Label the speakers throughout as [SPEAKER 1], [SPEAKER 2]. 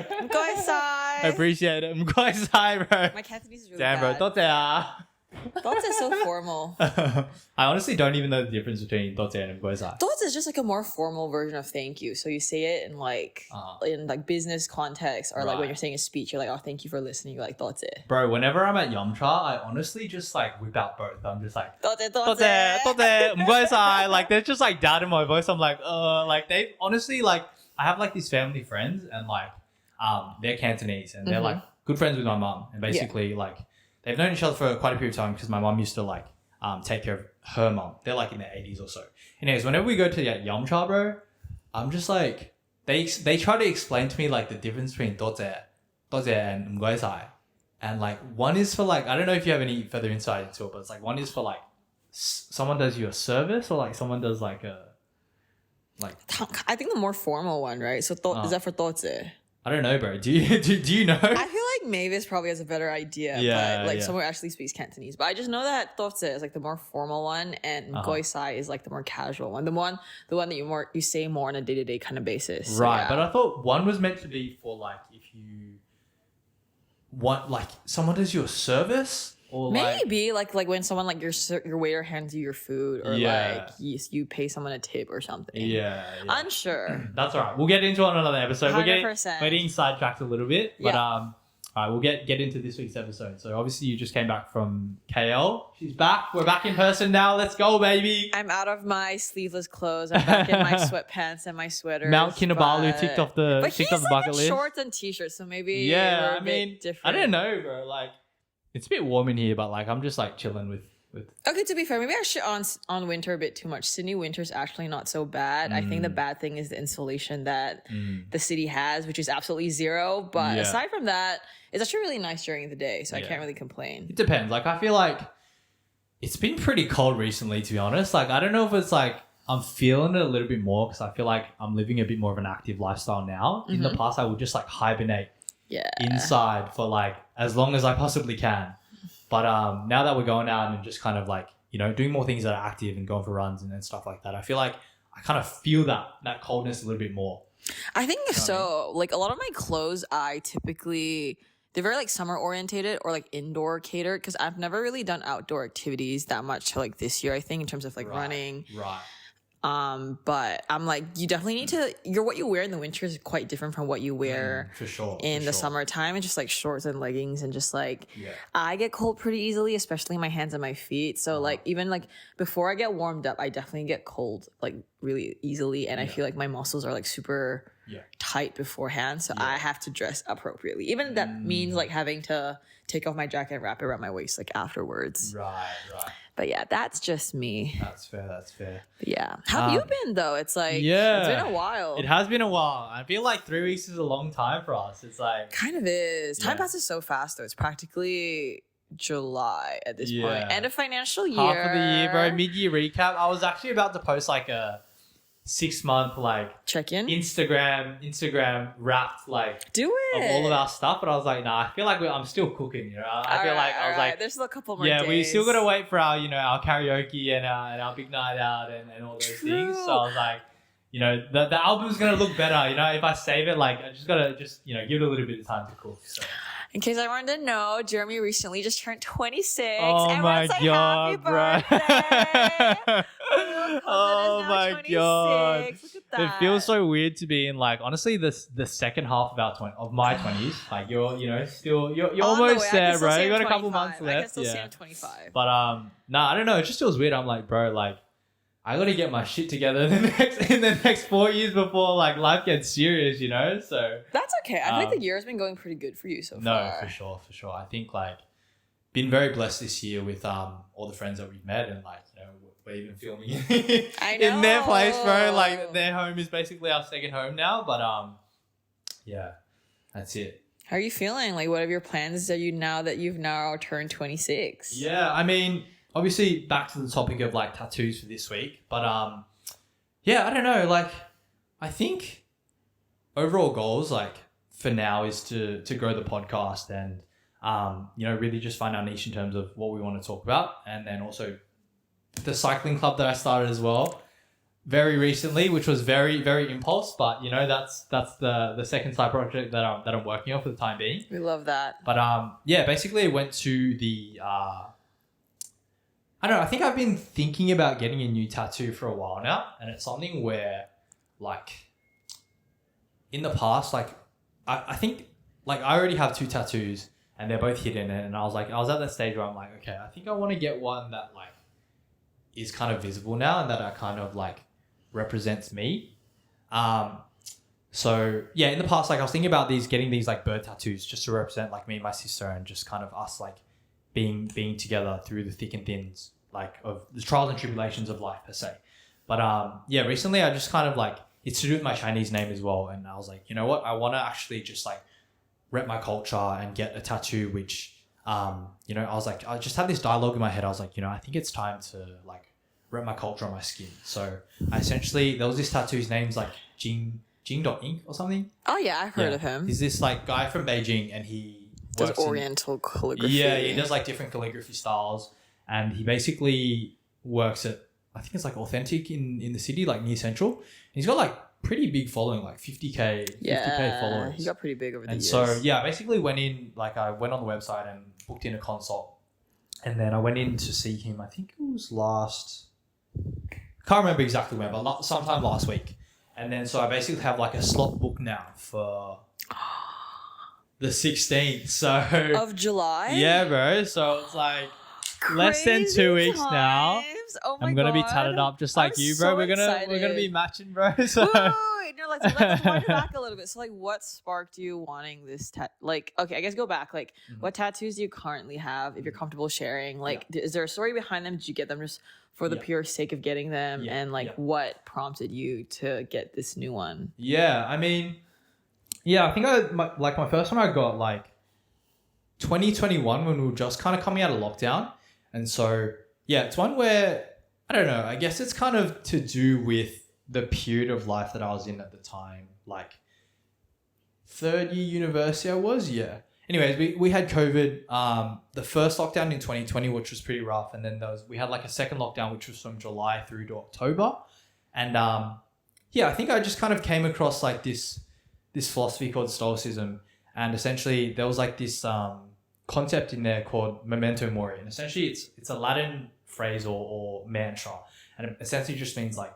[SPEAKER 1] Mgoisai.
[SPEAKER 2] Appreciate it. Mgoisai, bro.
[SPEAKER 1] My Cantonese is really
[SPEAKER 2] Damn,
[SPEAKER 1] bad.
[SPEAKER 2] bro. Totea.
[SPEAKER 1] Thoughts is so formal.
[SPEAKER 2] I honestly don't even know the difference between totea and mgoisai.
[SPEAKER 1] Thoughts is just like a more formal version of thank you. So you say it in like business context or like when you're saying a speech, you're like, oh, thank you for listening. You're like, thoughts it.
[SPEAKER 2] Bro, whenever I'm at Yumcha, I honestly just like whip out both. I'm just like,
[SPEAKER 1] Thoughts it.
[SPEAKER 2] mgoisai. Like there's just like doubt in my voice. I'm like, like they honestly like I have like these family friends and like they're Cantonese and they're like good friends with my mum and basically like they've known each other for quite a period of time because my mum used to like take care of her mum. They're like in their 80s or so. Anyways, whenever we go to Yumcha, bro, I'm just like they try to explain to me like the difference between tote and mgoisai. And like one is for like I don't know if you have any further insight into it, but it's like one is for like someone does you a service or like someone does like a like
[SPEAKER 1] I think the more formal one, right? So is that for thoughts?
[SPEAKER 2] I don't know, bro. Do you know?
[SPEAKER 1] I feel like Mavis probably has a better idea, but like someone actually speaks Cantonese. But I just know that Totse is like the more formal one, and Goisai is like the more casual one. The one that you say more on a day-to-day kind of basis. So,
[SPEAKER 2] right, but I thought one was meant to be for like if you want like someone does you a service. Or
[SPEAKER 1] maybe like when someone like your waiter hands you your food or like you pay someone a tip or something. Yeah. Unsure.
[SPEAKER 2] That's all right. We'll get into it on another episode.
[SPEAKER 1] 100%.
[SPEAKER 2] We're getting sidetracked a little bit, but all right, we'll get into this week's episode. So obviously you just came back from KL. She's back. We're back in person now. Let's go, baby.
[SPEAKER 1] I'm out of my sleeveless clothes. I'm back in my sweatpants and my sweater.
[SPEAKER 2] Mount Kinabalu ticked off the bucket list.
[SPEAKER 1] Shorts and t-shirts, so maybe
[SPEAKER 2] yeah.
[SPEAKER 1] I mean, different.
[SPEAKER 2] I don't know, bro. Like. It's a bit warm in here, but like I'm just like chilling with.
[SPEAKER 1] Okay, to be fair, maybe I shit on winter a bit too much. Sydney winter's actually not so bad. I think the bad thing is the insulation that the city has, which is absolutely zero. But aside from that, it's actually really nice during the day, so I can't really complain.
[SPEAKER 2] It depends. Like I feel like it's been pretty cold recently, to be honest. Like I don't know if it's like I'm feeling it a little bit more because I feel like I'm living a bit more of an active lifestyle now. In the past, I would just like hibernate. Inside for like as long as I possibly can, but now that we're going out and just kind of like doing more things that are active and going for runs and stuff like that, I feel like I kind of feel that coldness a little bit more.
[SPEAKER 1] I think so. Like a lot of my clothes, they're very like summer orientated or like indoor catered because I've never really done outdoor activities that much like this year. I think in terms of like running,
[SPEAKER 2] right.
[SPEAKER 1] But I'm like, you definitely need to. What you wear in the winter is quite different from what you wear in the summertime. And just like shorts and leggings and just like, I get cold pretty easily, especially my hands and my feet. So like even like before I get warmed up, I definitely get cold like really easily, and I feel like my muscles are like super tight beforehand. So I have to dress appropriately. Even that means like having to take off my jacket and wrap it around my waist like afterwards.
[SPEAKER 2] Right.
[SPEAKER 1] But yeah, that's just me.
[SPEAKER 2] That's fair.
[SPEAKER 1] But yeah. How have you been though? It's like, it's been a while.
[SPEAKER 2] It has been a while. I feel like 3 weeks is a long time for us. It's like.
[SPEAKER 1] Kind of is. Time passes so fast though. It's practically July at this point. End of financial year.
[SPEAKER 2] Half of the year, bro. Mid-year recap. I was actually about to post like a 6-month like
[SPEAKER 1] check-in
[SPEAKER 2] Instagram wrapped like
[SPEAKER 1] do it
[SPEAKER 2] of all of our stuff, but I was like, nah, I feel like I'm still cooking, I feel like I was like,
[SPEAKER 1] there's still a couple more days.
[SPEAKER 2] We still gotta wait for our our karaoke and our big night out and all those things. So I was like, the album's gonna look better, if I save it. Like I just gotta give it a little bit of time to cook. So.
[SPEAKER 1] In case I wanted to know, Jeremy recently just turned 26.
[SPEAKER 2] Oh my god, bro! Oh my god!
[SPEAKER 1] Look at that.
[SPEAKER 2] It feels so weird to be in like honestly the second half of my 20s. Like you're still you're almost there, bro. You got a couple months left.
[SPEAKER 1] I can still see I'm 25.
[SPEAKER 2] But I don't know. It just feels weird. I'm like, bro, like I gotta get my shit together in the next 4 years before like life gets serious, So
[SPEAKER 1] that's okay. I feel like the year has been going pretty good for you so far.
[SPEAKER 2] No, for sure. I think like been very blessed this year with all the friends that we've met and like we're even filming in their place, bro. Like their home is basically our second home now. But that's it.
[SPEAKER 1] How are you feeling? Like, what are your plans? Now that you've turned 26?
[SPEAKER 2] Yeah, I mean. Obviously, back to the topic of like tattoos for this week, but I don't know. Like, I think overall goals, like for now, is to grow the podcast and really just find our niche in terms of what we want to talk about, and then also the cycling club that I started as well. very recently, which was very, very impulse. But you know, that's the second side project that I'm working on for the time being.
[SPEAKER 1] We love that.
[SPEAKER 2] But yeah, basically, I went to the I don't know. I think I've been thinking about getting a new tattoo for a while now, and it's something where, like, in the past, like, I think, like, I already have 2 tattoos, and they're both hidden, and I was at that stage where I'm like, okay, I think I want to get one that, like, is kind of visible now, and that I kind of, like, represents me. So yeah, in the past, like, I was thinking about getting these like bird tattoos just to represent like me and my sister, and just kind of us like being together through the thick and thins, like, of the trials and tribulations of life per se. But yeah, recently I just kind of like, it's to do with my Chinese name as well, and I was like, you know what, I want to actually just like rep my culture and get a tattoo which you know, I was like, I just had this dialogue in my head. I was like, you know, I think it's time to like rep my culture on my skin. So I essentially, there was this tattoo, his name's like Jing.ink or something.
[SPEAKER 1] Oh yeah, I've heard of him.
[SPEAKER 2] He's this like guy from Beijing, and he
[SPEAKER 1] does Oriental calligraphy.
[SPEAKER 2] Yeah, he does like different calligraphy styles, and he basically works at, I think it's like Authentic in the city, like near Central. And he's got like pretty big following, like 50k followers.
[SPEAKER 1] He got pretty big over the years.
[SPEAKER 2] And so yeah, I basically went in, like I went on the website and booked in a consult, and then I went in to see him. I think it was I can't remember exactly when, but sometime last week. And then so I basically have like a slot book now for the 16th. So
[SPEAKER 1] of July?
[SPEAKER 2] Yeah, bro. So it's like less than 2 weeks now.
[SPEAKER 1] Oh my
[SPEAKER 2] I'm gonna be
[SPEAKER 1] God.
[SPEAKER 2] tatted up just like you, bro.
[SPEAKER 1] So
[SPEAKER 2] we're gonna be matching, bro. So
[SPEAKER 1] wait, no, let's wind it back a little bit. So like, what sparked you wanting this like, okay, I guess go back. Like, what tattoos do you currently have, if you're comfortable sharing? Like, is there a story behind them? Did you get them just for the pure sake of getting them? And like, what prompted you to get this new one?
[SPEAKER 2] Yeah, I mean, I think my first one I got like 2021 when we were just kind of coming out of lockdown. And so yeah, it's one where, I don't know, I guess it's kind of to do with the period of life that I was in at the time, like third year university I was, yeah. Anyways, we had COVID, the first lockdown in 2020, which was pretty rough. And then we had like a second lockdown, which was from July through to October. And yeah, I think I just kind of came across like this philosophy called Stoicism. And essentially there was like this concept in there called Memento Mori. And essentially it's a Latin phrase or mantra. And it essentially just means like,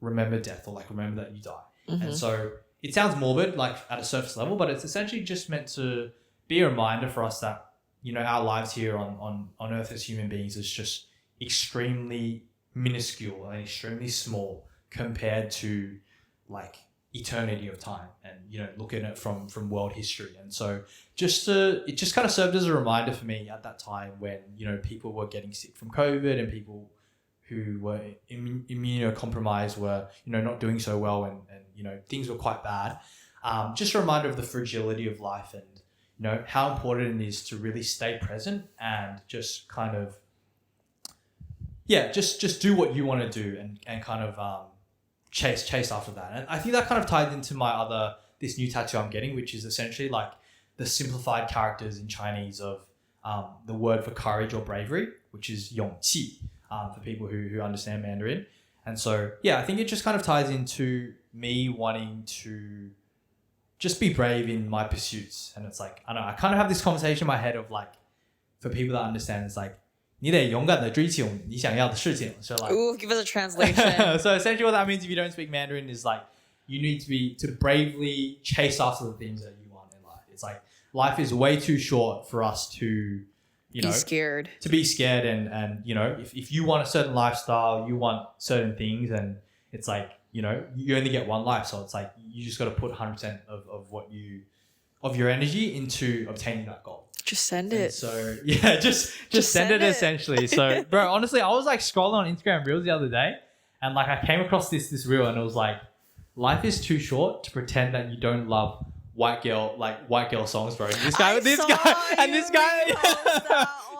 [SPEAKER 2] remember death, or like remember that you die. Mm-hmm. And so it sounds morbid, like at a surface level, but it's essentially just meant to be a reminder for us that, you know, our lives here on earth as human beings is just extremely minuscule and extremely small compared to like eternity of time, and, you know, looking at it from world history. And so it just kind of served as a reminder for me at that time when, you know, people were getting sick from COVID and people who were immunocompromised were, you know, not doing so well, and you know, things were quite bad. Just a reminder of the fragility of life, and, you know, how important it is to really stay present and just kind of, yeah, just do what you want to do, and kind of chase after that. And I think that kind of ties into this new tattoo I'm getting, which is essentially like the simplified characters in Chinese of the word for courage or bravery, which is 勇气. For people who understand Mandarin. And so, yeah, I think it just kind of ties into me wanting to just be brave in my pursuits. And it's like, I don't know, I kind of have this conversation in my head of like, for people that understand, it's like, 你得勇敢地追求你想要的事情. So like,
[SPEAKER 1] ooh, give us a translation.
[SPEAKER 2] So essentially what that means if you don't speak Mandarin is like, you need to bravely chase after the things that you want in life. It's like, life is way too short for us to, you know, to be scared and you know, if you want a certain lifestyle, you want certain things, and it's like, you know, you only get one life, so it's like you just got to put 100% of your energy into obtaining that goal.
[SPEAKER 1] Just send it.
[SPEAKER 2] So yeah, just send it essentially. So bro, honestly, I was like scrolling on Instagram Reels the other day, and like I came across this reel, and it was like, life is too short to pretend that you don't love white girl songs, bro. This guy, it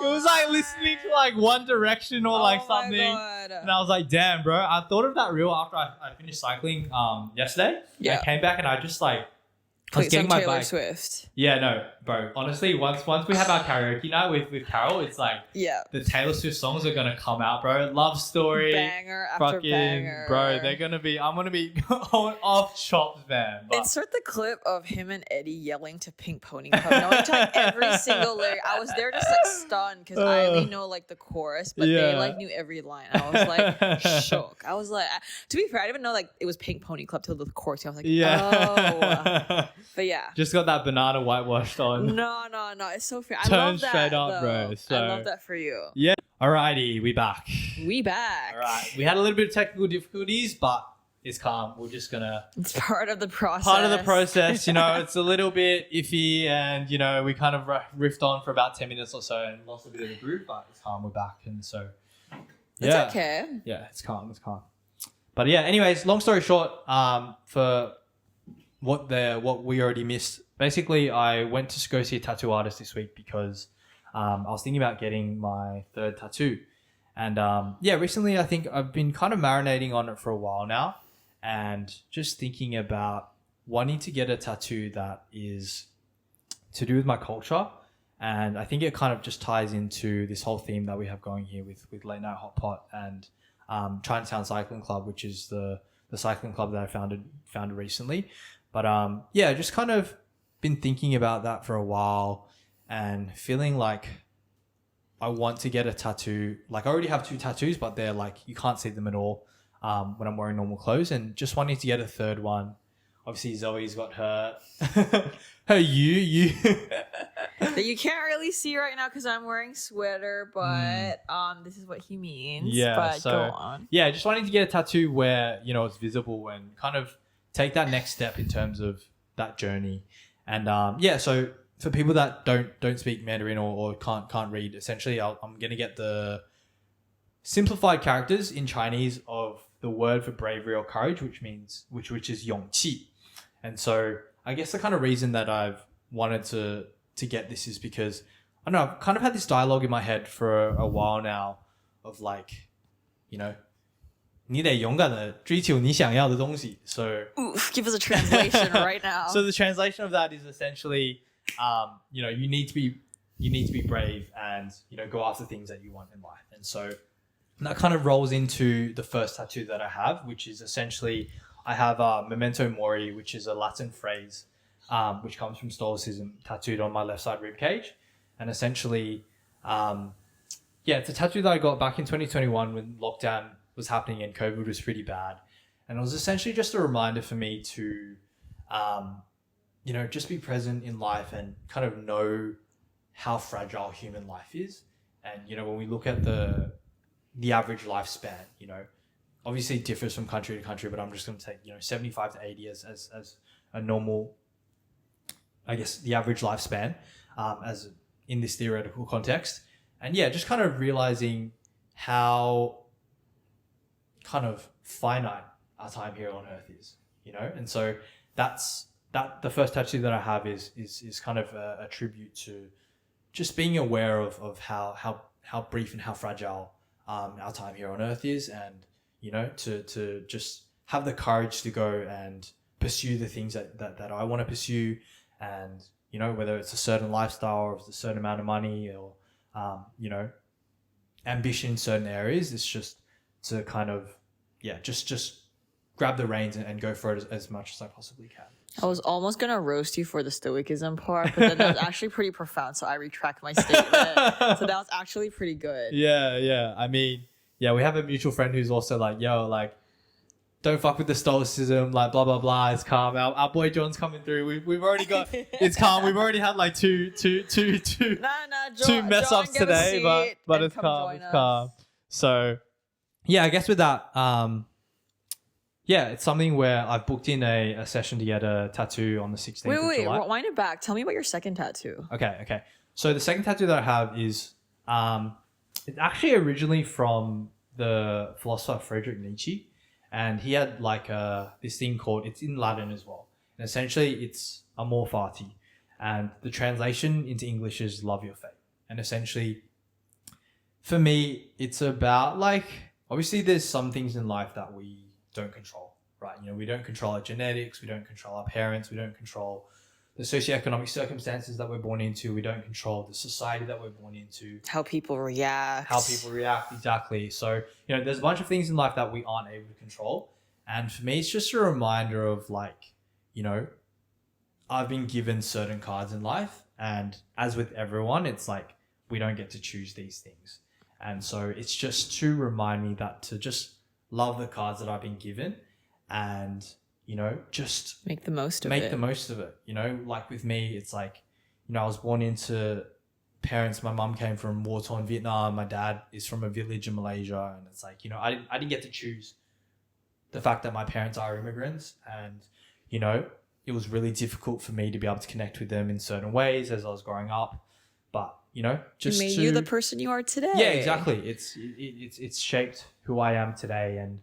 [SPEAKER 2] was like listening to like One Direction or like something. And I was like, damn, bro. I thought of that reel after I finished cycling yesterday. Yeah. I came back and I just like, I was getting my
[SPEAKER 1] Taylor
[SPEAKER 2] bike.
[SPEAKER 1] Swift.
[SPEAKER 2] Yeah, no, bro, honestly, once we have our karaoke night with Carol, it's like the Taylor Swift songs are gonna come out, bro. Love Story,
[SPEAKER 1] banger after banger,
[SPEAKER 2] bro. I'm gonna be going off chops, man. But
[SPEAKER 1] insert the clip of him and Eddie yelling to Pink Pony Club, knowing like every single lyric. I was there just like stunned because I only know like the chorus, but they like knew every line. I was like shook. I was like, to be fair, I didn't even know like it was Pink Pony Club till the chorus. I was like, oh, but yeah,
[SPEAKER 2] just got that banana whitewashed on.
[SPEAKER 1] No, it's so fair.
[SPEAKER 2] Turn
[SPEAKER 1] I love that,
[SPEAKER 2] straight up, bro. So,
[SPEAKER 1] I love that for you.
[SPEAKER 2] Yeah. Alrighty, we back.
[SPEAKER 1] All
[SPEAKER 2] right, we had a little bit of technical difficulties, but it's calm. We're just gonna.
[SPEAKER 1] It's part of the process.
[SPEAKER 2] You know, it's a little bit iffy, and you know, we kind of riffed on for about 10 minutes or so and lost a bit of the groove, but it's calm. We're back, and so
[SPEAKER 1] it's okay.
[SPEAKER 2] Yeah, it's calm. But yeah, anyways, long story short, for what we already missed. Basically, I went to go see a tattoo artist this week because I was thinking about getting my third tattoo. And recently I think I've been kind of marinating on it for a while now and just thinking about wanting to get a tattoo that is to do with my culture. And I think it kind of just ties into this whole theme that we have going here with Late Night Hotpot and Chinatown Cycling Club, which is the cycling club that I founded recently. But just kind of been thinking about that for a while and feeling like I want to get a tattoo. Like I already have 2 tattoos, but they're like, you can't see them at all when I'm wearing normal clothes, and just wanting to get a third one. Obviously Zoe's got her you
[SPEAKER 1] that you can't really see right now because I'm wearing sweater, but this is what he means.
[SPEAKER 2] Yeah,
[SPEAKER 1] but
[SPEAKER 2] so,
[SPEAKER 1] go on.
[SPEAKER 2] Yeah, just wanting to get a tattoo where, you know, it's visible and kind of take that next step in terms of that journey. And so for people that don't speak Mandarin or can't read, essentially I'm gonna get the simplified characters in Chinese of the word for bravery or courage, which is 勇气. And so I guess the kind of reason that I've wanted to get this is because I don't know, I've kind of had this dialogue in my head for a while now of like, you know, 你得勇敢地追求你想要的东西. So
[SPEAKER 1] oof, give us a translation right now.
[SPEAKER 2] So the translation of that is essentially, you know, you need to be brave and, you know, go after things that you want in life. And so that kind of rolls into the first tattoo that I have, which is essentially I have Memento Mori, which is a Latin phrase, which comes from Stoicism, tattooed on my left side rib cage. And essentially, it's a tattoo that I got back in 2021 when lockdown was happening and COVID was pretty bad. And it was essentially just a reminder for me to, you know, just be present in life and kind of know how fragile human life is. And, you know, when we look at the average lifespan, you know, obviously it differs from country to country, but I'm just going to take, you know, 75 to 80 as a normal, I guess, the average lifespan, as in this theoretical context. And yeah, just kind of realizing how kind of finite our time here on earth is, you know? And so that's the first tattoo that I have is kind of a tribute to just being aware of how brief and how fragile our time here on earth is, and, you know, to just have the courage to go and pursue the things that I want to pursue. And, you know, whether it's a certain lifestyle or it's a certain amount of money or, you know, ambition in certain areas, it's just to kind of, just grab the reins and go for it as much as I possibly can.
[SPEAKER 1] I was almost going to roast you for the stoicism part, but then that was actually pretty profound, so I retract my statement. So that was actually pretty good.
[SPEAKER 2] Yeah. I mean, yeah, we have a mutual friend who's also like, yo, like, don't fuck with the stoicism, like, blah, blah, blah, it's calm. Our boy John's coming through. We've already got, it's calm. We've already had like two mess ups today, but it's calm. So, yeah, I guess with that, it's something where I've booked in a session to get a tattoo on the 16th of July.
[SPEAKER 1] Wait, wind it back. Tell me about your second tattoo.
[SPEAKER 2] Okay. So the second tattoo that I have is, it's actually originally from the philosopher Friedrich Nietzsche. And he had like this thing called, it's in Latin as well. And essentially it's Amor, Fati. And the translation into English is love your fate. And essentially, for me, it's about like, obviously there's some things in life that we don't control, right? You know, we don't control our genetics. We don't control our parents. We don't control the the socioeconomic circumstances that we're born into, we don't control. The society that we're born into.
[SPEAKER 1] How people react.
[SPEAKER 2] Exactly. So, there's a bunch of things in life that we aren't able to control. And for me, it's just a reminder of like, I've been given certain cards in life. And as with everyone, it's like, we don't get to choose these things. And so it's just to remind me that to just love the cards that I've been given and, just
[SPEAKER 1] make the most of
[SPEAKER 2] it. Like with me, it's like, I was born into parents. My mum came from war-torn Vietnam. My dad is from a village in Malaysia. And it's like, I didn't get to choose the fact that my parents are immigrants. And, it was really difficult for me to be able to connect with them in certain ways as I was growing up. But, just
[SPEAKER 1] made you the person you are today.
[SPEAKER 2] Yeah, exactly. It's shaped who I am today. And,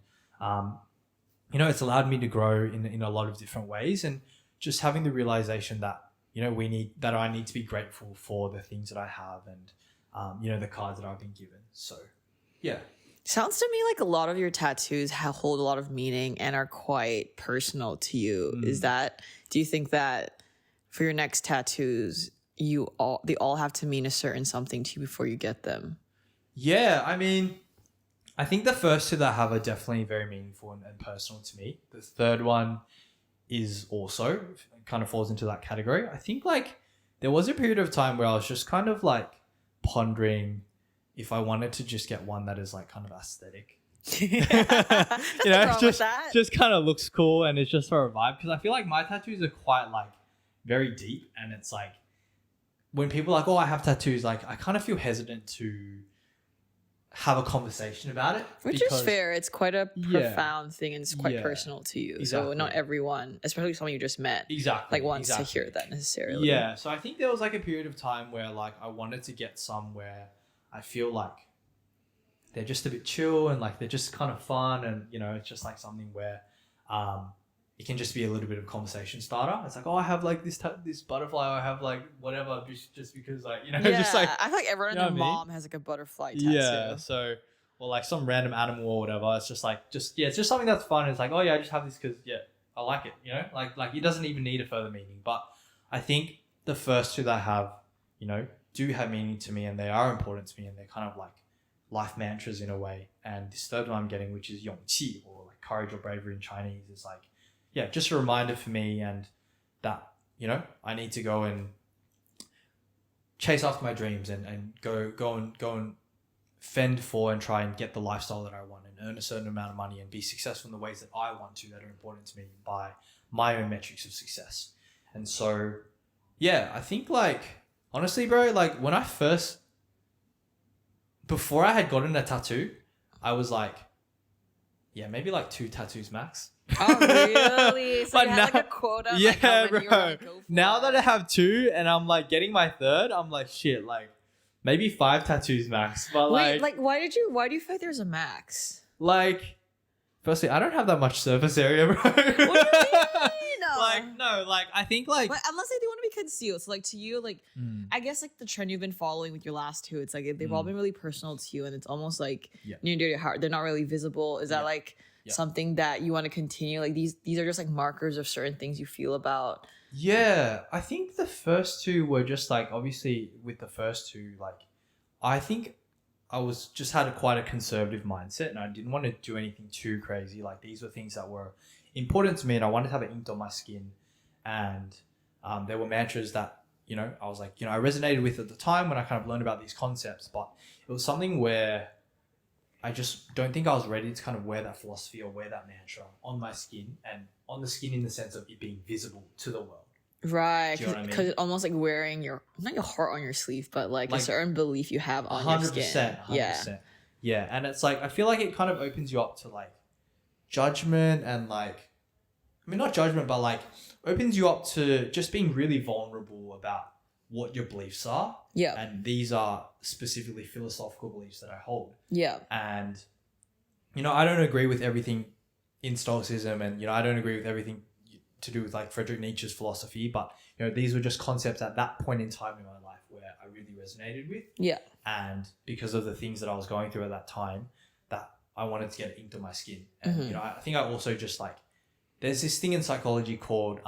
[SPEAKER 2] it's allowed me to grow in a lot of different ways, and just having the realization that, I need to be grateful for the things that I have and, the cards that I've been given. So, yeah.
[SPEAKER 1] Sounds to me like a lot of your tattoos hold a lot of meaning and are quite personal to you. Do you think that for your next tattoos, they all have to mean a certain something to you before you get them?
[SPEAKER 2] Yeah, I mean, I think the first two that I have are definitely very meaningful and personal to me. The third one is also kind of falls into that category. I think like there was a period of time where I was just kind of like pondering if I wanted to just get one that is like kind of aesthetic. Just kind of looks cool and it's just for a vibe. Because I feel like my tattoos are quite like very deep, and it's like when people are like, oh, I have tattoos, like I kind of feel hesitant to have a conversation about it.
[SPEAKER 1] Which is fair. It's quite a profound thing and it's quite personal to you. Exactly. So not everyone, especially someone you just met, wants to hear that necessarily.
[SPEAKER 2] Yeah. So I think there was like a period of time where like I wanted to get some where I feel like they're just a bit chill and like they're just kind of fun, and it's just like something where it can just be a little bit of conversation starter. It's like, oh, I have like this butterfly, or I have like whatever, just because like, just like,
[SPEAKER 1] I feel like everyone and their mom has like a butterfly tattoo.
[SPEAKER 2] Yeah. So, or like some random animal or whatever. It's just like, it's just something that's fun. It's like, oh yeah, I just have this because I like it, like it doesn't even need a further meaning. But I think the first two that I have, do have meaning to me, and they are important to me, and they're kind of like life mantras in a way. And this third one I'm getting, which is 勇气, or like courage or bravery in Chinese, is like, just a reminder for me, and that, I need to go and chase after my dreams and go and fend for and try and get the lifestyle that I want and earn a certain amount of money and be successful in the ways that I want to, that are important to me by my own metrics of success. And so, I think like, honestly, bro, like when before I had gotten a tattoo, I was like, maybe like 2 tattoos max.
[SPEAKER 1] Oh, really? So you had like a quota?
[SPEAKER 2] Yeah, bro. Like, now that I have 2 and I'm like getting my third, I'm like, shit, like maybe 5 tattoos max. But
[SPEAKER 1] wait, like why do you feel like there's a max?
[SPEAKER 2] Like, firstly, I don't have that much surface area, bro. What do you mean? Like, no, like I think like,
[SPEAKER 1] but unless they want to be concealed. So like to you, like I guess like the trend you've been following with your last 2, it's like they've all been really personal to you, and it's almost like near to your heart. They're not really visible. Is that like something that you want to continue? Like these are just like markers of certain things you feel about.
[SPEAKER 2] Yeah, I think the first 2 were just like, obviously with the first 2, like I think I was just had quite a conservative mindset, and I didn't want to do anything too crazy. Like these were things that were important to me, and I wanted to have it inked on my skin, and there were mantras that I was like I resonated with at the time when I kind of learned about these concepts, but it was something where I just don't think I was ready to kind of wear that philosophy or wear that mantra on my skin, and on the skin in the sense of it being visible to the world.
[SPEAKER 1] Right, because it's almost like wearing not your heart on your sleeve, but like a certain belief you have on your skin.
[SPEAKER 2] 100%. Yeah, and it's like I feel like it kind of opens you up to like judgment, and like, I mean not judgment, but like opens you up to just being really vulnerable about what your beliefs are. Yeah. And these are specifically philosophical beliefs that I hold. Yeah. And I don't agree with everything in Stoicism, and I don't agree with everything to do with like Friedrich Nietzsche's philosophy, but these were just concepts at that point in time in my life where I really resonated with. Yeah. And because of the things that I was going through at that time, that I wanted to get it into my skin. And I think I also just like, there's this thing in psychology called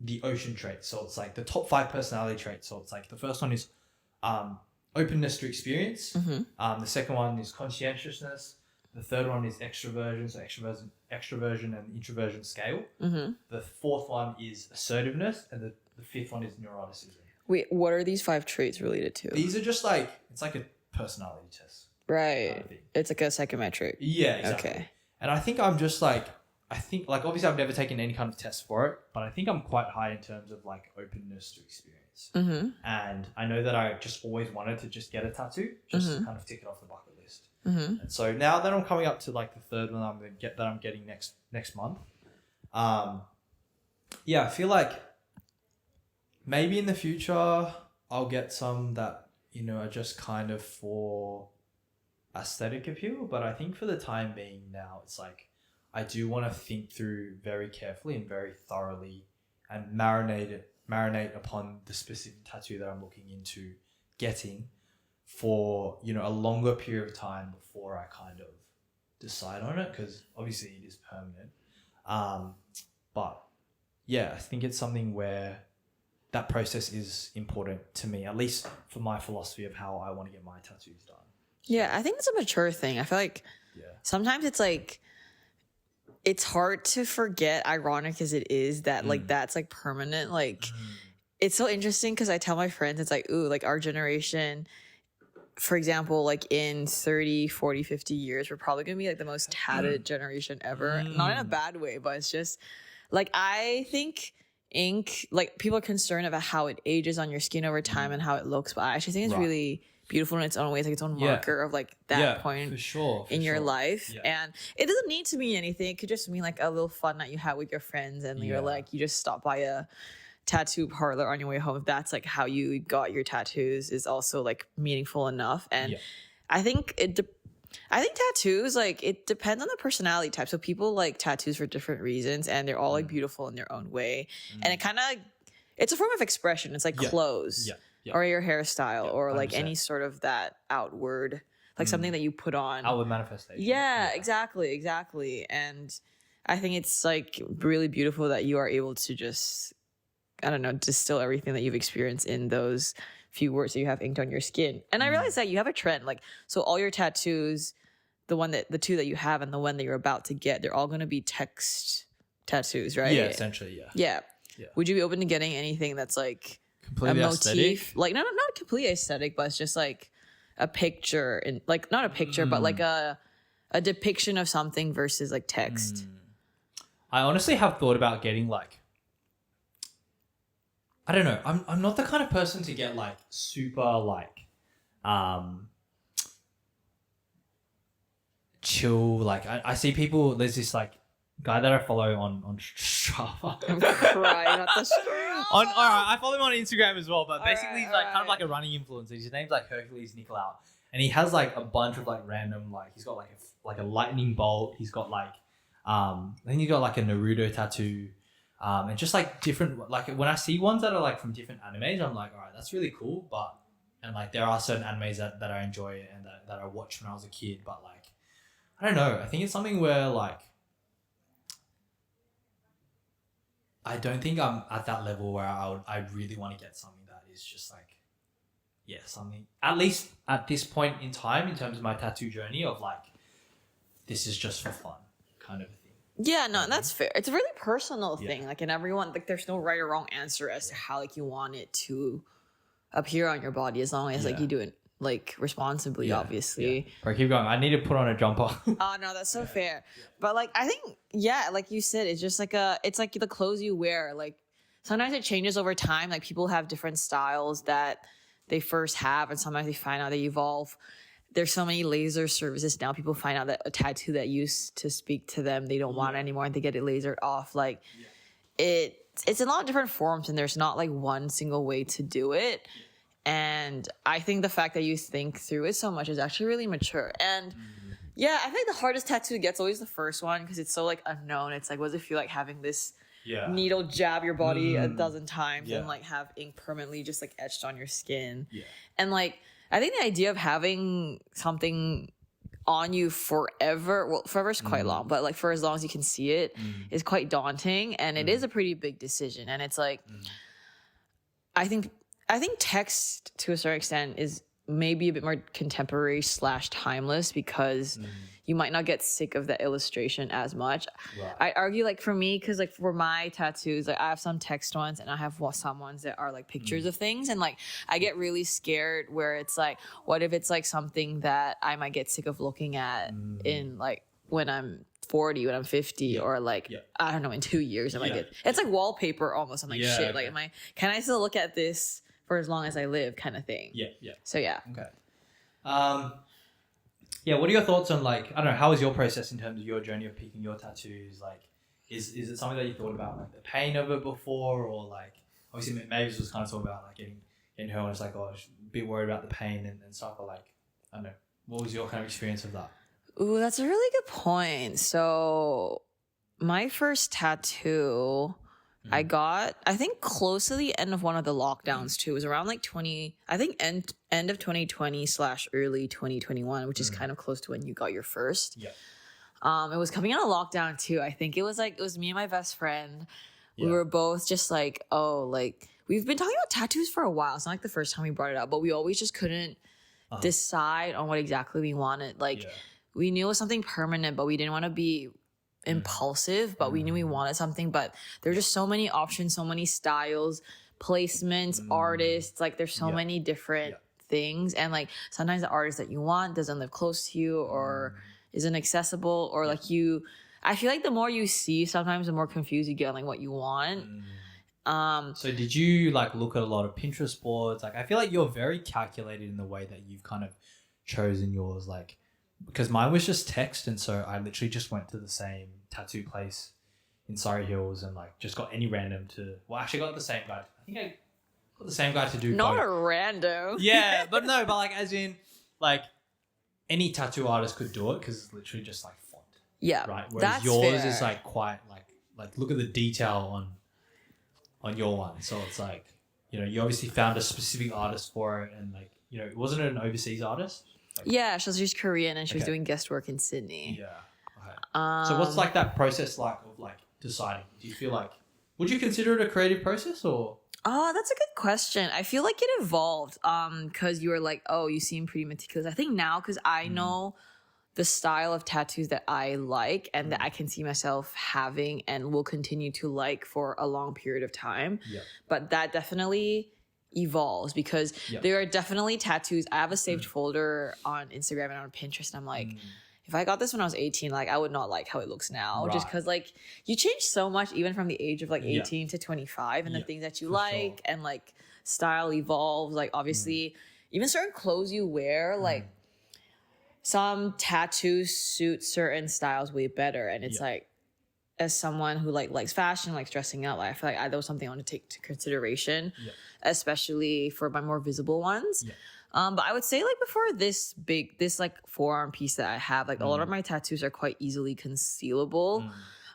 [SPEAKER 2] the ocean traits. So it's like the top 5 personality traits. So it's like the first one is openness to experience. The second one is conscientiousness. The third one is extroversion, so extroversion and introversion scale. The fourth one is assertiveness, and the fifth one is neuroticism.
[SPEAKER 1] Wait, what are these 5 traits related to?
[SPEAKER 2] These are just like, it's like a personality test.
[SPEAKER 1] Right. It's like a psychometric.
[SPEAKER 2] Yeah, exactly.
[SPEAKER 1] Okay.
[SPEAKER 2] And I think I'm just like, obviously I've never taken any kind of test for it, but I think I'm quite high in terms of like openness to experience. And I know that I just always wanted to just get a tattoo, just to kind of tick it off the bucket list. And so now that I'm coming up to like the third one I'm getting next month, I feel like maybe in the future I'll get some that, you know, are just kind of for aesthetic appeal. But I think for the time being now, it's like I do want to think through very carefully and very thoroughly and marinate upon the specific tattoo that I'm looking into getting for, you know, a longer period of time before I kind of decide on it, because obviously it is permanent. But yeah, I think it's something where that process is important to me, at least for my philosophy of how I want to get my tattoos done.
[SPEAKER 1] Yeah, I think it's a mature thing. I feel like sometimes it's like, it's hard to forget, ironic as it is, that like that's like permanent. Like it's so interesting because I tell my friends, it's like, ooh, like our generation, for example, like in 30, 40, 50 years, we're probably going to be like the most tatted generation ever. Not in a bad way, but it's just like, I think ink, like people are concerned about how it ages on your skin over time and how it looks, but I actually think it's really beautiful in its own way. It's like its own marker of like that point in your life. And it doesn't need to mean anything. It could just mean like a little fun that you had with your friends, and you're like, you just stop by a tattoo parlor on your way home. If that's like how you got your tattoos, is also like meaningful enough. And I think tattoos, like, it depends on the personality type. So people like tattoos for different reasons, and they're all like beautiful in their own way. And it kind of, it's a form of expression. It's like clothes. Or your hairstyle, or like 100%. Any sort of that outward, like something that you put on.
[SPEAKER 2] Outward manifestation.
[SPEAKER 1] Yeah, exactly. And I think it's like really beautiful that you are able to just, I don't know, distill everything that you've experienced in those few words that you have inked on your skin. And I realized that you have a trend, like, so all your tattoos, the 2 that you have and the one that you're about to get, they're all going to be text tattoos, right?
[SPEAKER 2] Yeah, essentially,
[SPEAKER 1] yeah. Would you be open to getting anything that's like
[SPEAKER 2] completely
[SPEAKER 1] a motif,
[SPEAKER 2] aesthetic?
[SPEAKER 1] like not completely aesthetic, but it's just like a picture, and like not a picture, but like a depiction of something versus like text?
[SPEAKER 2] I honestly have thought about getting like, I don't know, I'm not the kind of person to get like super like chill. Like I see people, there's this like guy that I follow on Strava.
[SPEAKER 1] I'm crying at the Strava.
[SPEAKER 2] Alright, I follow him on Instagram as well, but basically he's like kind of like a running influencer. His name's like Hercules Nicolaou, and he has like a bunch of like random, like he's got like a lightning bolt. He's got like I think he's got like a Naruto tattoo, and just like different, like when I see ones that are like from different animes, I'm like, all right, that's really cool. But and like there are certain animes that I enjoy and that I watched when I was a kid, but like I don't know. I think it's something where like I don't think I'm at that level where I really want to get something that is just like, something, at least at this point in time, in terms of my tattoo journey, of like, this is just for fun kind of thing.
[SPEAKER 1] Yeah, no, that's fair. It's a really personal thing. Like, and everyone, like, there's no right or wrong answer as to how like you want it to appear on your body, as long as like you do it like responsibly, obviously.
[SPEAKER 2] Right, keep going. I need to put on a jumper.
[SPEAKER 1] Oh no, that's so fair. But like, I think, like you said, it's just like it's like the clothes you wear. Like sometimes it changes over time. Like people have different styles that they first have, and sometimes they find out they evolve. There's so many laser services now. People find out that a tattoo that used to speak to them, they don't want it anymore, and they get it lasered off. Like it's in a lot of different forms, and there's not like one single way to do it. And I think the fact that you think through it so much is actually really mature. And I think the hardest tattoo gets always the first one, because it's so like unknown. It's like, what does it feel like having this needle jab your body a dozen times and like have ink permanently just like etched on your skin? And like, I think the idea of having something on you forever. Well, forever is quite long, but like for as long as you can see it is quite daunting, and it is a pretty big decision. And it's like, I think text to a certain extent is maybe a bit more contemporary / timeless because you might not get sick of the illustration as much. Right. I argue like for me, because like for my tattoos, like I have some text ones and I have some ones that are like pictures of things, and like I get really scared where it's like, what if it's like something that I might get sick of looking at in like when I'm 40, when I'm 50, or like I don't know, in 2 years I might get, it's like wallpaper almost. I'm like shit, like can I still look at this for as long as I live, kind of thing. So
[SPEAKER 2] okay. Yeah, what are your thoughts on like, I don't know, how was your process in terms of your journey of picking your tattoos? Like, is it something that you thought about like the pain of it before, or like obviously Mavis was kind of talking about like getting her and it's like, oh, I was a bit worried about the pain and stuff, but like, I don't know, what was your kind of experience of that?
[SPEAKER 1] Ooh, that's a really good point. So my first tattoo I got, I think close to the end of one of the lockdowns too. It was around like end of 2020 / early 2021, which is kind of close to when you got your first. It was coming out of lockdown too. I think it was me and my best friend. We were both just like, oh, like we've been talking about tattoos for a while. It's not like the first time we brought it up, but we always just couldn't decide on what exactly we wanted. Like we knew it was something permanent, but we didn't want to be impulsive, but we knew we wanted something. But there's just so many options, so many styles, placements, artists, like there's so many different things, and like sometimes the artist that you want doesn't live close to you or isn't accessible, or like I feel like the more you see, sometimes the more confused you get on like what you want.
[SPEAKER 2] So did you like look at a lot of Pinterest boards? Like I feel like you're very calculated in the way that you've kind of chosen yours, like because mine was just text, and so I literally just went to the same tattoo place in Surrey Hills and like just got any random to. Well, actually, got the same guy. I think I got the same guy to do.
[SPEAKER 1] Not
[SPEAKER 2] both.
[SPEAKER 1] a random.
[SPEAKER 2] Yeah, but like as in like any tattoo artist could do it because it's literally just like font.
[SPEAKER 1] Yeah,
[SPEAKER 2] right. Whereas yours is like quite like look at the detail on your one. So it's like, you know, you obviously found a specific artist for it, and like, you know, wasn't it an overseas artist?
[SPEAKER 1] Yeah, she's Korean and she was doing guest work in Sydney.
[SPEAKER 2] Yeah. Okay. So what's like that process like of like deciding? Do you feel like, would you consider it a creative process or?
[SPEAKER 1] Oh, that's a good question. I feel like it evolved because you were like, oh, you seem pretty meticulous. I think now because I know the style of tattoos that I like and that I can see myself having and will continue to like for a long period of time. Yeah. But that definitely evolves because there are definitely tattoos. I have a saved folder on Instagram and on Pinterest, and I'm like, if I got this when I was 18, like I would not like how it looks now, just because like you change so much even from the age of like 18 to 25, and the things that you like and like style evolves. Like obviously even certain clothes you wear, like some tattoos suit certain styles way better, and it's like, as someone who like likes fashion, likes dressing up, like I feel like that was something I want to take to consideration, especially for my more visible ones. But I would say like before this like forearm piece that I have, like a lot of my tattoos are quite easily concealable.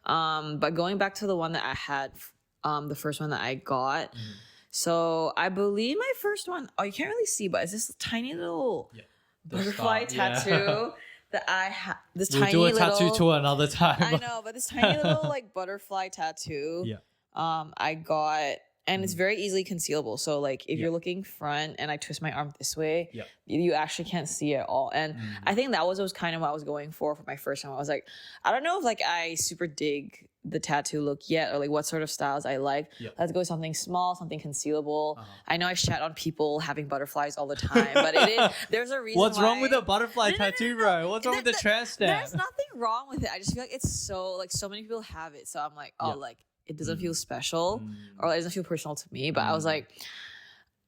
[SPEAKER 1] But going back to the one that I had, the first one that I got, so I believe my first one, oh, you can't really see, but it's this tiny little butterfly tattoo. That I have this
[SPEAKER 2] we'll
[SPEAKER 1] tiny
[SPEAKER 2] do a
[SPEAKER 1] little
[SPEAKER 2] tattoo tour another time.
[SPEAKER 1] I know, but this tiny little like butterfly tattoo. I got, and it's very easily concealable. So like if you're looking front and I twist my arm this way, you actually can't see it at all. And I think that was kind of what I was going for my first time. I was like, I don't know if like I super dig the tattoo look yet, or like what sort of styles I like. Let's go with something small, something concealable. I know I chat on people having butterflies all the time, but there's a reason.
[SPEAKER 2] What's wrong with a butterfly tattoo, bro? What's wrong with the tramp stamp?
[SPEAKER 1] There's nothing wrong with it. I just feel like it's so many people have it, so I'm like, oh, like it doesn't feel special, or like, it doesn't feel personal to me. But I was like,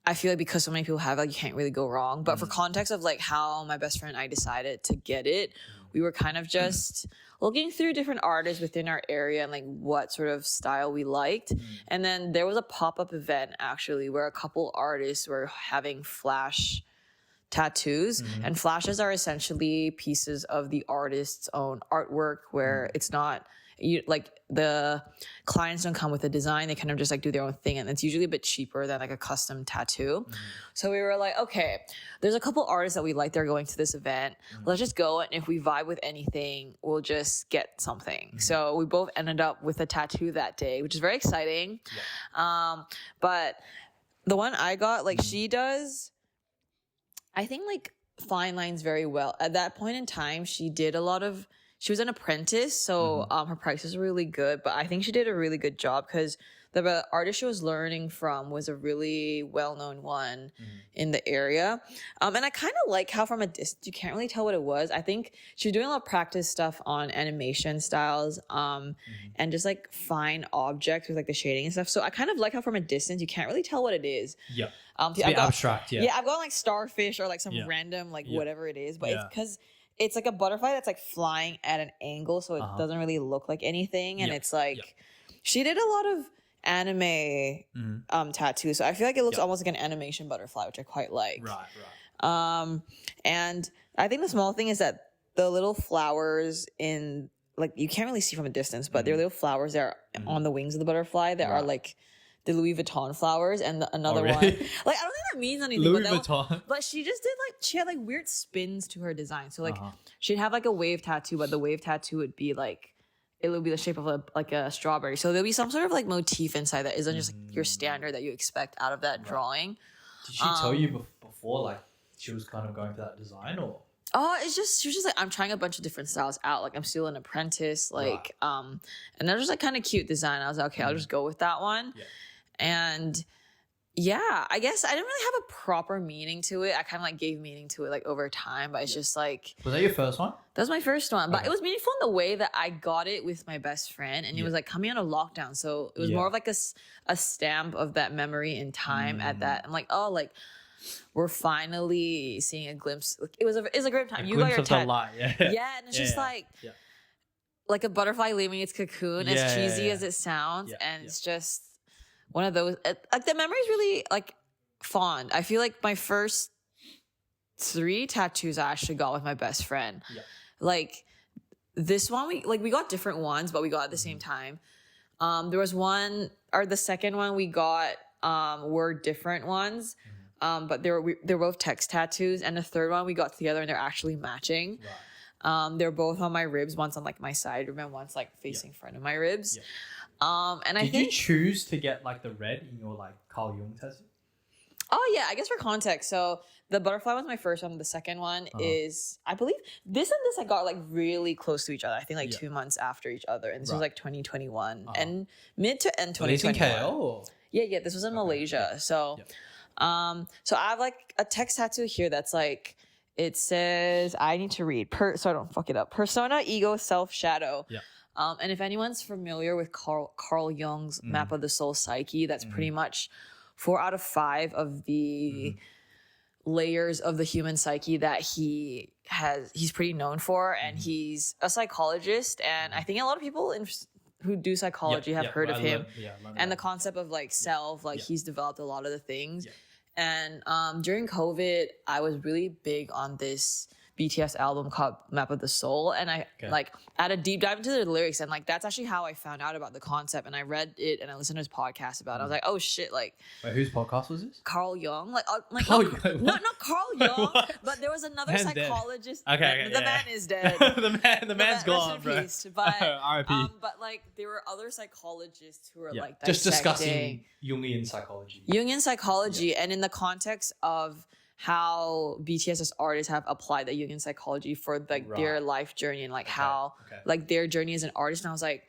[SPEAKER 1] I feel like because so many people have it, like, you can't really go wrong. But for context of like how my best friend and I decided to get it, we were kind of just looking through different artists within our area and like what sort of style we liked. And then there was a pop-up event actually where a couple artists were having flash tattoos, and flashes are essentially pieces of the artist's own artwork where it's not you like the clients don't come with a design, they kind of just like do their own thing, and it's usually a bit cheaper than like a custom tattoo. So we were like, okay, there's a couple artists that we like, they're going to this event, let's just go, and if we vibe with anything, we'll just get something. So we both ended up with a tattoo that day, which is very exciting. But the one I got, like she does, I think like fine lines very well. At that point in time, she was an apprentice, so her prices were really good, but I think she did a really good job because the artist she was learning from was a really well-known one in the area. And I kind of like how from a distance, you can't really tell what it was. I think she was doing a lot of practice stuff on animation styles and just like fine objects with like the shading and stuff. So I kind of like how from a distance, you can't really tell what it is.
[SPEAKER 2] Yeah. It's a bit abstract,
[SPEAKER 1] Yeah, I've got like starfish or like some random like whatever it is, but it's because it's like a butterfly that's like flying at an angle, so it doesn't really look like anything. And it's like she did a lot of anime tattoos, so I feel like it looks almost like an animation butterfly, which I quite like. Right. And I think the small thing is that the little flowers in like you can't really see from a distance, but they're little flowers that are on the wings of the butterfly that are like the Louis Vuitton flowers, and another one. Like I don't think that means anything.
[SPEAKER 2] Louis Vuitton.
[SPEAKER 1] But she just did like she had like weird spins to her design. So like she'd have like a wave tattoo, but the wave tattoo would be like it would be the shape of a strawberry. So there'll be some sort of like motif inside that isn't just like, your standard that you expect out of that drawing.
[SPEAKER 2] Did she tell you before like she was kind of going for that design or?
[SPEAKER 1] Oh, she was just like, I'm trying a bunch of different styles out. Like I'm still an apprentice. Like and they're just like kind of cute design. I was like, okay, I'll just go with that one. Yeah. And yeah, I guess I didn't really have a proper meaning to it. I kind of like gave meaning to it like over time, but it's just like.
[SPEAKER 2] Was that your first one?
[SPEAKER 1] That was my first one, but it was meaningful in the way that I got it with my best friend, and it was like coming out of lockdown, so it was more of like a stamp of that memory in time at that. I'm like, oh, like we're finally seeing a glimpse. It was a great time. You got your tattoo, yeah, and it's just like a butterfly leaving its cocoon, as cheesy as it sounds, and it's just. One of those, like the memory is really like fond. I feel like my first 3 tattoos I actually got with my best friend. Yeah. Like this one, we got different ones, but we got at the same time. There was one, or the second one we got were different ones, but they're both text tattoos. And the third one we got together, and they're actually matching. Right. They're both on my ribs. One's on like my side rib, and one's like facing front of my ribs. Yeah. And I think
[SPEAKER 2] you choose to get like the red in your like Carl Jung tattoo?
[SPEAKER 1] Oh yeah, I guess for context. So the butterfly was my first one. The second one is, I believe, this and this I got like really close to each other. I think like 2 months after each other, and this was like 2021 and mid to end 2021.
[SPEAKER 2] KL?
[SPEAKER 1] Yeah. This was in Malaysia. Yeah. So, so I have like a text tattoo here that's like it says I need to read so I don't fuck it up. Persona, ego, self, shadow. Yeah. And if anyone's familiar with Carl Jung's Map of the Soul Psyche, that's pretty much 4 out of 5 of the layers of the human psyche that he's pretty known for. And he's a psychologist. And I think a lot of people who do psychology have heard of him. And the concept of like self, like he's developed a lot of the things. Yeah. And during COVID, I was really big on this BTS album called Map of the Soul, and I like had a deep dive into the lyrics, and like that's actually how I found out about the concept. And I read it and I listened to his podcast about it. I was like, oh shit, like
[SPEAKER 2] wait, whose podcast was this?
[SPEAKER 1] Carl Jung, not Carl Jung, but there was another psychologist.
[SPEAKER 2] The
[SPEAKER 1] man is dead.
[SPEAKER 2] the man's gone, bro.
[SPEAKER 1] But
[SPEAKER 2] R.I.P.
[SPEAKER 1] But like there were other psychologists who were like
[SPEAKER 2] just discussing Jungian psychology,
[SPEAKER 1] and in the context of how BTS as artists have applied that Jungian psychology for like their life journey, and like how like their journey as an artist. And I was like,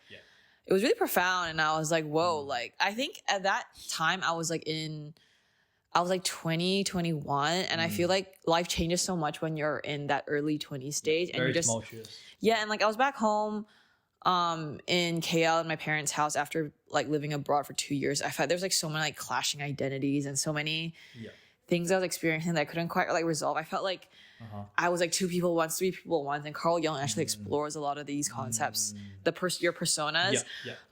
[SPEAKER 1] it was really profound. And I was like, whoa, like I think at that time I was like 20, 21. And I feel like life changes so much when you're in that early 20s stage. And
[SPEAKER 2] very
[SPEAKER 1] you just,
[SPEAKER 2] tumultuous.
[SPEAKER 1] Yeah. And like I was back home in KL in my parents' house after like living abroad for 2 years. I felt there's like so many like clashing identities and so many things I was experiencing that I couldn't quite like resolve. I felt like I was like 2 people once, 3 people once, and Carl Jung actually explores a lot of these concepts. Your personas.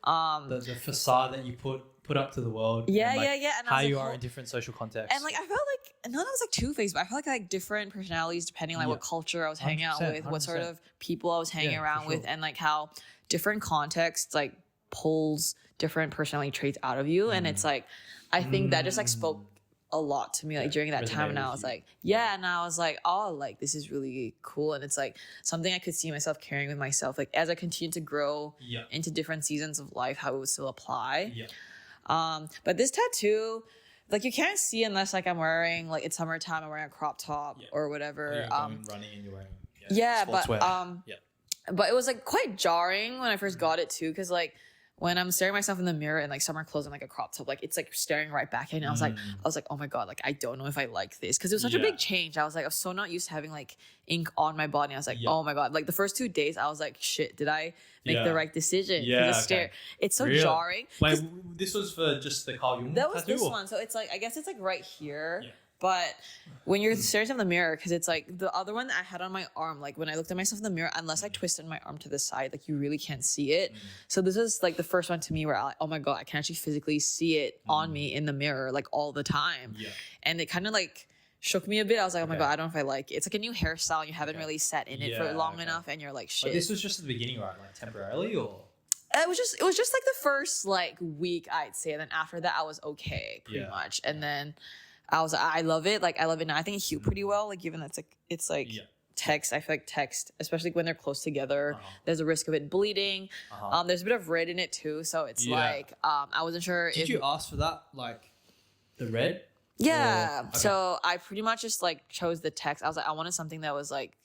[SPEAKER 2] The facade that you put put up to the world.
[SPEAKER 1] Yeah,
[SPEAKER 2] and, like,
[SPEAKER 1] yeah. And
[SPEAKER 2] how you are in different social contexts.
[SPEAKER 1] And like I felt like none of it was like two-faced, but I felt like different personalities depending like what culture I was hanging out with,
[SPEAKER 2] 100%.
[SPEAKER 1] what sort of people I was hanging around with,
[SPEAKER 2] sure.
[SPEAKER 1] and like how different contexts like pulls different personality traits out of you. And it's like I think that just like spoke a lot to me like during that time, and I was like and I was like, oh, like this is really cool, and it's like something I could see myself carrying with myself like as I continue to grow into different seasons of life, how it would still apply. But this tattoo, like you can't see unless like I'm wearing like it's summertime, I'm wearing a crop top or whatever.
[SPEAKER 2] Or you're going running and you're wearing
[SPEAKER 1] but it was like quite jarring when I first got it too, because like when I'm staring myself in the mirror in like summer clothes and like a crop top, like it's like staring right back at me. I was like, oh my god, like I don't know if I like this, because it was such a big change. I was like, I was so not used to having like ink on my body. I was like, oh my god, like the first 2 days I was like, shit, did I make the right decision? It's so jarring.
[SPEAKER 2] Wait, this was for just the Carl Jung
[SPEAKER 1] that was
[SPEAKER 2] tattoo,
[SPEAKER 1] this
[SPEAKER 2] or?
[SPEAKER 1] one, so it's like I guess it's like right here. But when you're staring in the mirror, because it's like the other one that I had on my arm, like when I looked at myself in the mirror, unless I twisted my arm to the side, like you really can't see it. So this is like the first one to me where I like, oh my god, I can actually physically see it on me in the mirror like all the time. And it kind of like shook me a bit. I was like, oh my god, I don't know if I like it. It's like a new hairstyle and you haven't really sat in it for long enough, and you're like, shit.
[SPEAKER 2] But this was just at the beginning, right? Like temporarily, or?
[SPEAKER 1] It was just like the first like week, I'd say, and then after that I was okay pretty much. And then I was like, I love it. Like I love it now. I think it healed pretty well. Like given that it's like text. I feel like text, especially when they're close together, there's a risk of it bleeding. There's a bit of red in it too, so it's like I wasn't sure.
[SPEAKER 2] Did you ask for that, like the red?
[SPEAKER 1] Yeah. Or, so I pretty much just like chose the text. I was like, I wanted something that was like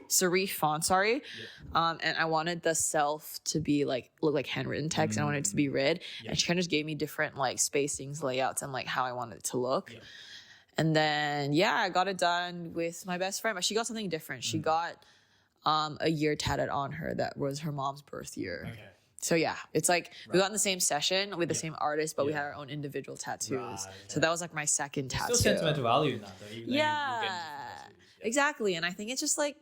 [SPEAKER 1] serif font, and I wanted the self to be like look like handwritten text, and I wanted it to be red. And she kind of just gave me different like spacings, layouts, and like how I wanted it to look. And then I got it done with my best friend, but she got something different. She got a year tatted on her that was her mom's birth year. So it's like we got in the same session with the same artist, but we had our own individual tattoos. So that was like my second tattoo.
[SPEAKER 2] Still sentimental value in that, though. Even
[SPEAKER 1] exactly. And I think it's just like,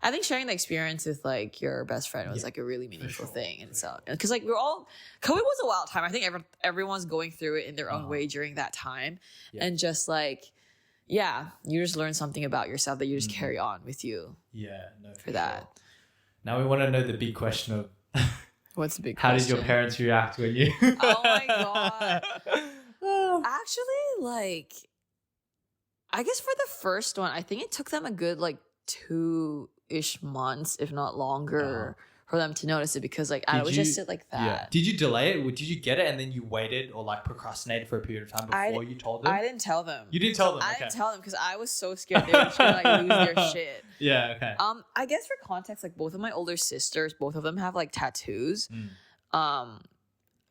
[SPEAKER 1] I think sharing the experience with like your best friend was like a really meaningful thing. And so, because like COVID was a wild time. I think everyone's going through it in their own way during that time. And just like, you just learn something about yourself that you just carry on with you. For that.
[SPEAKER 2] Sure. Now we want to know the big question of
[SPEAKER 1] what's the big
[SPEAKER 2] how
[SPEAKER 1] question?
[SPEAKER 2] did your parents react when you
[SPEAKER 1] oh my god. Actually, like I guess for the first one, I think it took them a good like 2-ish months, if not longer, for them to notice it, because like I would just sit like that.
[SPEAKER 2] Did you delay it? Did you get it and then you waited or like procrastinated for a period of time before you told them?
[SPEAKER 1] I didn't tell them.
[SPEAKER 2] You didn't tell them?
[SPEAKER 1] I didn't tell them because I was so scared they were just gonna like lose their shit. I guess for context, like both of my older sisters, both of them have like tattoos.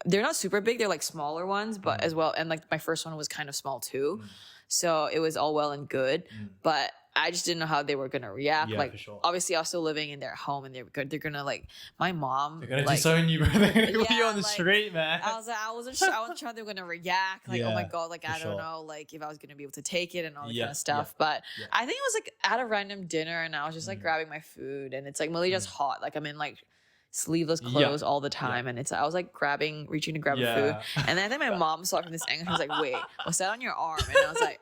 [SPEAKER 1] They're not super big, they're like smaller ones, but as well, and like my first one was kind of small too. So it was all well and good, but I just didn't know how they were gonna react. Like, obviously, I was still living in their home, and they're gonna like my mom.
[SPEAKER 2] They're gonna
[SPEAKER 1] like,
[SPEAKER 2] disown you, bro. They're gonna put you on the street, man.
[SPEAKER 1] I was like, I wasn't sure how they were gonna react. Like, oh my god, like I don't know, like if I was gonna be able to take it and all that kind of stuff. But I think it was like at a random dinner, and I was just like grabbing my food, and it's like Malaysia's hot. Like I'm in like sleeveless clothes all the time, and I was like reaching to grab food, and then I think my mom saw it from this angle. She was like, "Wait, what's that on your arm?" And I was like,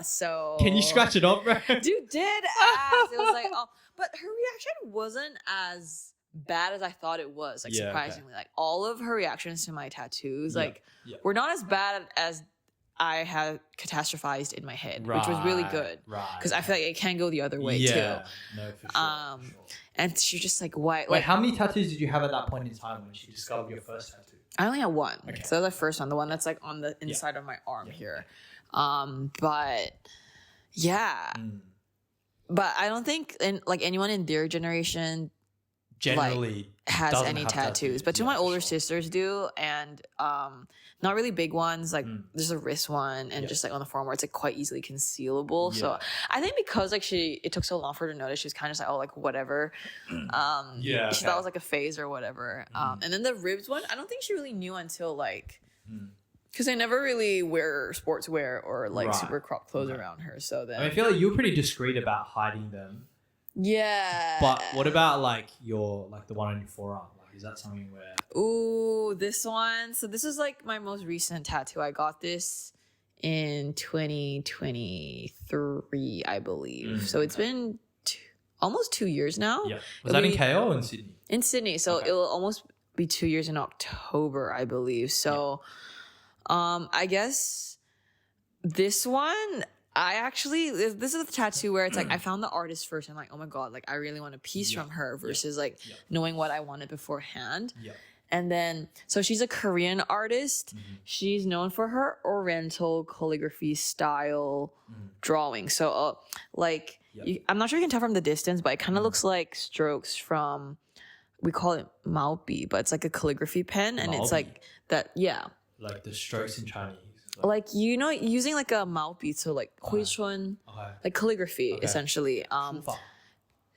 [SPEAKER 1] so
[SPEAKER 2] can you scratch it off, bro?"
[SPEAKER 1] Dude did ask. It was like, oh, but her reaction wasn't as bad as I thought it was. Like surprisingly, like all of her reactions to my tattoos, like were not as bad as I had catastrophized in my head, which was really good. Because I feel like it can go the other way too.
[SPEAKER 2] No, for sure.
[SPEAKER 1] And she's just like, why?
[SPEAKER 2] Wait, how many tattoos did you have at that point in time when she discovered your first tattoo?
[SPEAKER 1] I only had one. So the first one, the one that's like on the inside of my arm here. But but I don't think anyone in their generation
[SPEAKER 2] generally
[SPEAKER 1] has any tattoos. But two of my older sisters do, and not really big ones. Like there's a wrist one, and just like on the forearm where it's like quite easily concealable. So I think because like it took so long for her to notice, she was kind of just like, oh, like whatever. She thought it was like a phase or whatever. And then the ribs one, I don't think she really knew until like. Because I never really wear sportswear or like super crop clothes around her. So then
[SPEAKER 2] I feel like you're pretty discreet about hiding them.
[SPEAKER 1] Yeah.
[SPEAKER 2] But what about like your the one on your forearm? Like Is that something where...
[SPEAKER 1] Ooh, this one. So this is like my most recent tattoo. I got this in 2023, I believe. So it's been almost 2 years now.
[SPEAKER 2] Yeah. Was that in KO or in Sydney?
[SPEAKER 1] In Sydney. So it will almost be 2 years in October, I believe. So I guess this one, this is the tattoo where it's like I found the artist first. I'm like, oh my God, like I really want a piece from her versus like knowing what I wanted beforehand. Yeah. And then, so she's a Korean artist. She's known for her Oriental calligraphy style drawing. So I'm not sure you can tell from the distance, but it kind of looks like strokes from, we call it Maobi, but it's like a calligraphy pen. And it's like that,
[SPEAKER 2] like the strokes in Chinese.
[SPEAKER 1] Like, you know, using like a Maobi, so like Huichuan, like calligraphy, essentially.
[SPEAKER 2] Shufa.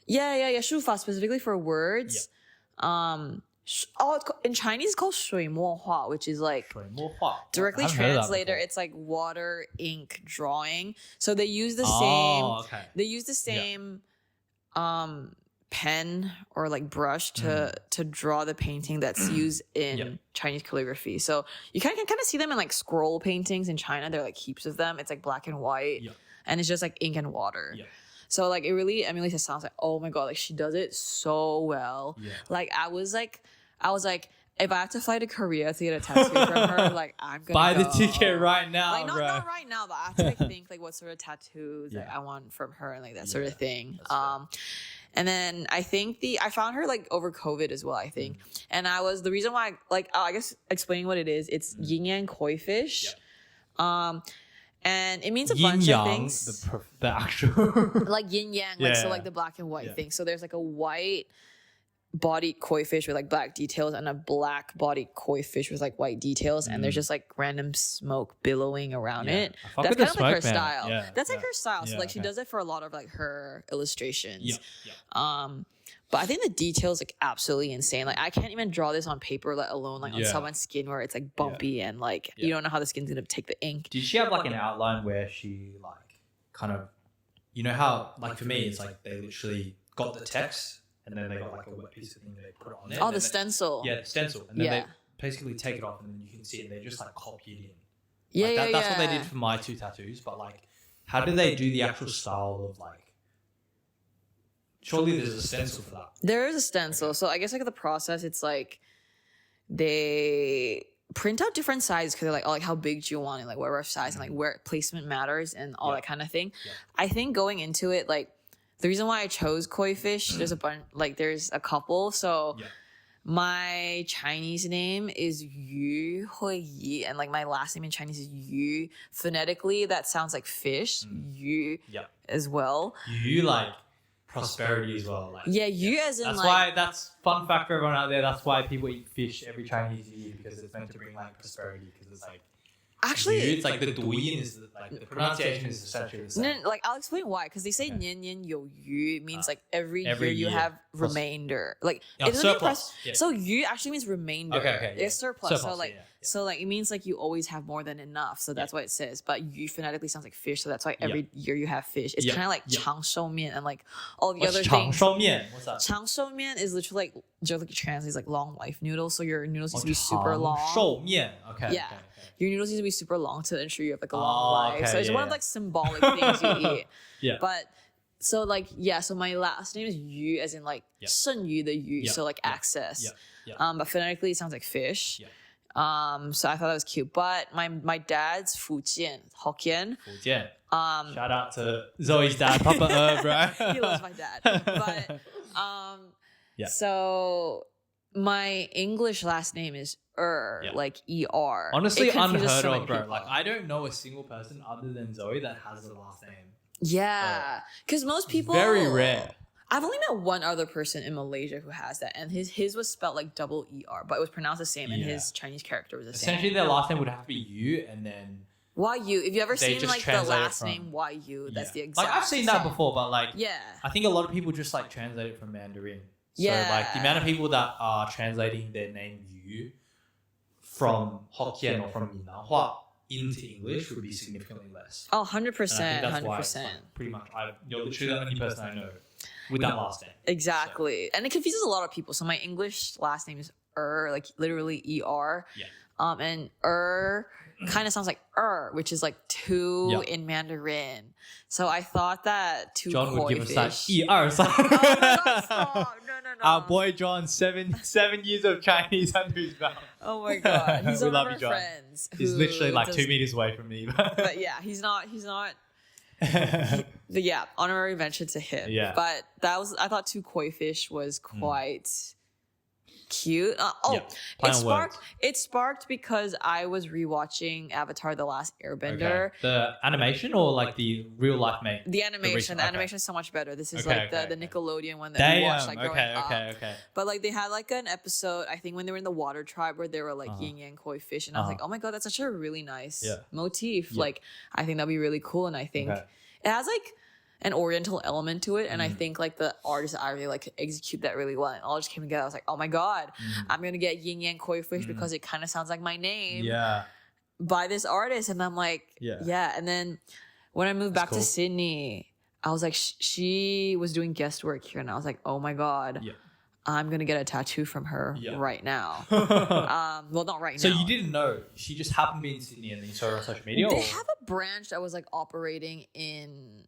[SPEAKER 1] Shufa, specifically for words. In Chinese it's called 水墨画, which is like directly translated, it's like water ink drawing. So they use the same pen or like brush to draw the painting that's used in Chinese calligraphy. So you kind of see them in like scroll paintings in China. There are like heaps of them. It's like black and white, and it's just like ink and water. So like it really emulates the sounds. Like, oh my God, like she does it so well. Like I was like, if I have to fly to Korea to get a tattoo from her, like I'm gonna
[SPEAKER 2] buy the ticket right now.
[SPEAKER 1] Like not right now, but I have to like think like what sort of tattoos like, I want from her and like that sort of thing. And then I think I found her like over COVID as well, I think. And the reason why I guess explaining what it is, it's Yin Yang Koi Fish. And it means a bunch of things.
[SPEAKER 2] The actual
[SPEAKER 1] like yin yang, like so like the black and white thing. So there's like a white bodied koi fish with like black details and a black bodied koi fish with like white details, and there's just like random smoke billowing around it. That's kind of like her style. That's like her style. So like she does it for a lot of like her illustrations. But I think the details like absolutely insane. Like I can't even draw this on paper, let alone like on someone's skin where it's like bumpy and like you don't know how the skin's gonna take the ink.
[SPEAKER 2] Did she have like an outline where she like kind of, you know how like for me it's like they literally got the text and then they got like a wet piece of thing they put it on there.
[SPEAKER 1] Oh, the stencil.
[SPEAKER 2] The stencil. And then they basically take it off and then you can see it and they just like copy it in.
[SPEAKER 1] Yeah,
[SPEAKER 2] That's what they did for my 2 tattoos. But like, how do they do the actual style of like, surely there's a stencil for that.
[SPEAKER 1] There is a stencil. So I guess like the process, it's like they print out different sizes because they're like, oh, like how big do you want it? Like what rough size and like where placement matters and all that kind of thing. I think going into it, like the reason why I chose koi fish, there's a bunch, like there's a couple. So my Chinese name is Yu Hui Yi, and like my last name in Chinese is Yu. Phonetically, that sounds like fish. Yu as well.
[SPEAKER 2] Yu like prosperity as well. Like,
[SPEAKER 1] Yu as in
[SPEAKER 2] that's
[SPEAKER 1] like...
[SPEAKER 2] why, that's fun fact for everyone out there, that's why people eat fish every Chinese New Year, because it's meant to bring like prosperity, because it's like...
[SPEAKER 1] Actually,
[SPEAKER 2] it's like the Douyin is like the pronunciation is essentially the same.
[SPEAKER 1] No, like I'll explain why, because they say nian nian you yu means like every year you have remainder. Like it doesn't
[SPEAKER 2] surplus.
[SPEAKER 1] So yu actually means remainder.
[SPEAKER 2] Okay,
[SPEAKER 1] it's surplus. So like it means like you always have more than enough. So that's what it says. But yu phonetically sounds like fish. So that's why every year you have fish. It's kind of like chang shou mian and like all the other things.
[SPEAKER 2] Chang shou mian? What's that?
[SPEAKER 1] Chang shou mian is literally like just translates like long life noodles. So your noodles need to be super long.
[SPEAKER 2] Shou mian. Okay.
[SPEAKER 1] Yeah. Your noodles need to be super long to ensure you have like a long life. So it's one of like symbolic things you eat. But so like so my last name is Yu, as in like Shen Yu, the Yu, so like access. But phonetically it sounds like fish. So I thought that was cute. But my dad's Fujian, Hokkien.
[SPEAKER 2] Shout out to Zoe's dad, Papa bro.
[SPEAKER 1] He loves my dad. But so my English last name is like ER.
[SPEAKER 2] Honestly, unheard of, bro. Like, I don't know a single person other than Zoe that has the last name.
[SPEAKER 1] Yeah, because most people...
[SPEAKER 2] Very rare.
[SPEAKER 1] I've only met one other person in Malaysia who has that, and his was spelled like double ER, but it was pronounced the same, and his Chinese character was the same.
[SPEAKER 2] Essentially, their last name would have to be Yu, and then...
[SPEAKER 1] YU. If you ever seen like the last name YU, that's the exact
[SPEAKER 2] like I've seen that before, but like...
[SPEAKER 1] Yeah.
[SPEAKER 2] I think a lot of people just like translate it from Mandarin. So like the amount of people that are translating their name Yu from Hokkien or from Minanhua into English would be significantly less.
[SPEAKER 1] Oh, 100%.
[SPEAKER 2] And I think that's
[SPEAKER 1] 100%.
[SPEAKER 2] why it's like pretty much, you're literally the only person I know with that last name.
[SPEAKER 1] Exactly. And it confuses a lot of people. So my English last name is like literally ER.
[SPEAKER 2] Yeah.
[SPEAKER 1] And kind of sounds like which is like two in Mandarin. So I thought that two
[SPEAKER 2] John would
[SPEAKER 1] koi
[SPEAKER 2] give us
[SPEAKER 1] fish.
[SPEAKER 2] that ER sign.
[SPEAKER 1] Oh my God, stop. No.
[SPEAKER 2] Our boy John, seven years of Chinese under his belt.
[SPEAKER 1] Oh my God. He's
[SPEAKER 2] We
[SPEAKER 1] one
[SPEAKER 2] love
[SPEAKER 1] of
[SPEAKER 2] you,
[SPEAKER 1] our
[SPEAKER 2] John.
[SPEAKER 1] friends.
[SPEAKER 2] He's
[SPEAKER 1] who
[SPEAKER 2] literally like
[SPEAKER 1] does-
[SPEAKER 2] 2 meters away from me.
[SPEAKER 1] But yeah, he's not honorary mention to him.
[SPEAKER 2] Yeah.
[SPEAKER 1] But I thought two koi fish was quite cute. It sparked because I was rewatching Avatar: The Last Airbender.
[SPEAKER 2] Okay. The animation or like the real life mate?
[SPEAKER 1] The animation. The
[SPEAKER 2] okay.
[SPEAKER 1] animation is so much better. This is
[SPEAKER 2] Okay,
[SPEAKER 1] the
[SPEAKER 2] okay.
[SPEAKER 1] Nickelodeon one that we watched like growing up.
[SPEAKER 2] Okay.
[SPEAKER 1] But like they had like an episode, I think when they were in the water tribe where they were like yin yang koi fish, and I was like, oh my God, that's such a really nice motif.
[SPEAKER 2] Yeah.
[SPEAKER 1] Like I think that'd be really cool, and I think it has like an oriental element to it, and I think like the artists I really like execute that really well, and all just came together. I was like, oh my God, I'm gonna get Yin Yang Koi Fish because it kind of sounds like my name by this artist, and I'm like, and then when I moved back to Sydney, I was like, she was doing guest work here, and I was like, oh my God, I'm gonna get a tattoo from her right now. Well, not right now.
[SPEAKER 2] So you didn't know? She just happened to be in Sydney, and then you saw her on social media.
[SPEAKER 1] They have a branch that was like operating in.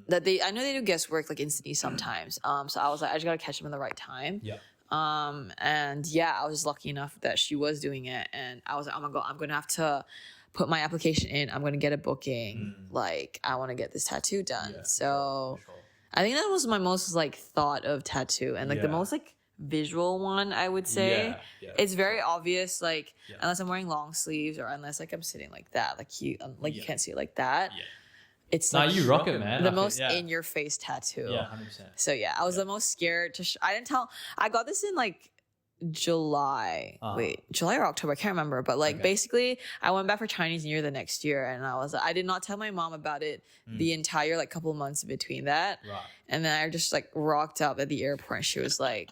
[SPEAKER 1] That I know they do guest work like in Sydney sometimes. So I was like, I just gotta catch them in the right time.
[SPEAKER 2] Yeah.
[SPEAKER 1] And yeah, I was lucky enough that she was doing it, and I was like, oh my God, I'm gonna have to put my application in. I'm gonna get a booking. Like, I want to get this tattoo done.
[SPEAKER 2] Yeah,
[SPEAKER 1] so
[SPEAKER 2] for sure.
[SPEAKER 1] I think that was my most like thought of tattoo, and like the most like visual one, I would say. It's very obvious, like unless I'm wearing long sleeves or unless like I'm sitting like that, like you can't see it like that. It's like
[SPEAKER 2] you rock it, man.
[SPEAKER 1] The most in your face tattoo.
[SPEAKER 2] Yeah, 100%.
[SPEAKER 1] So yeah, I was the most scared to. I didn't tell. I got this in like July. July or October? I can't remember. But like basically, I went back for Chinese New Year the next year, and I did not tell my mom about it the entire like couple months in between that.
[SPEAKER 2] Right.
[SPEAKER 1] And then I just like rocked up at the airport, and she was like,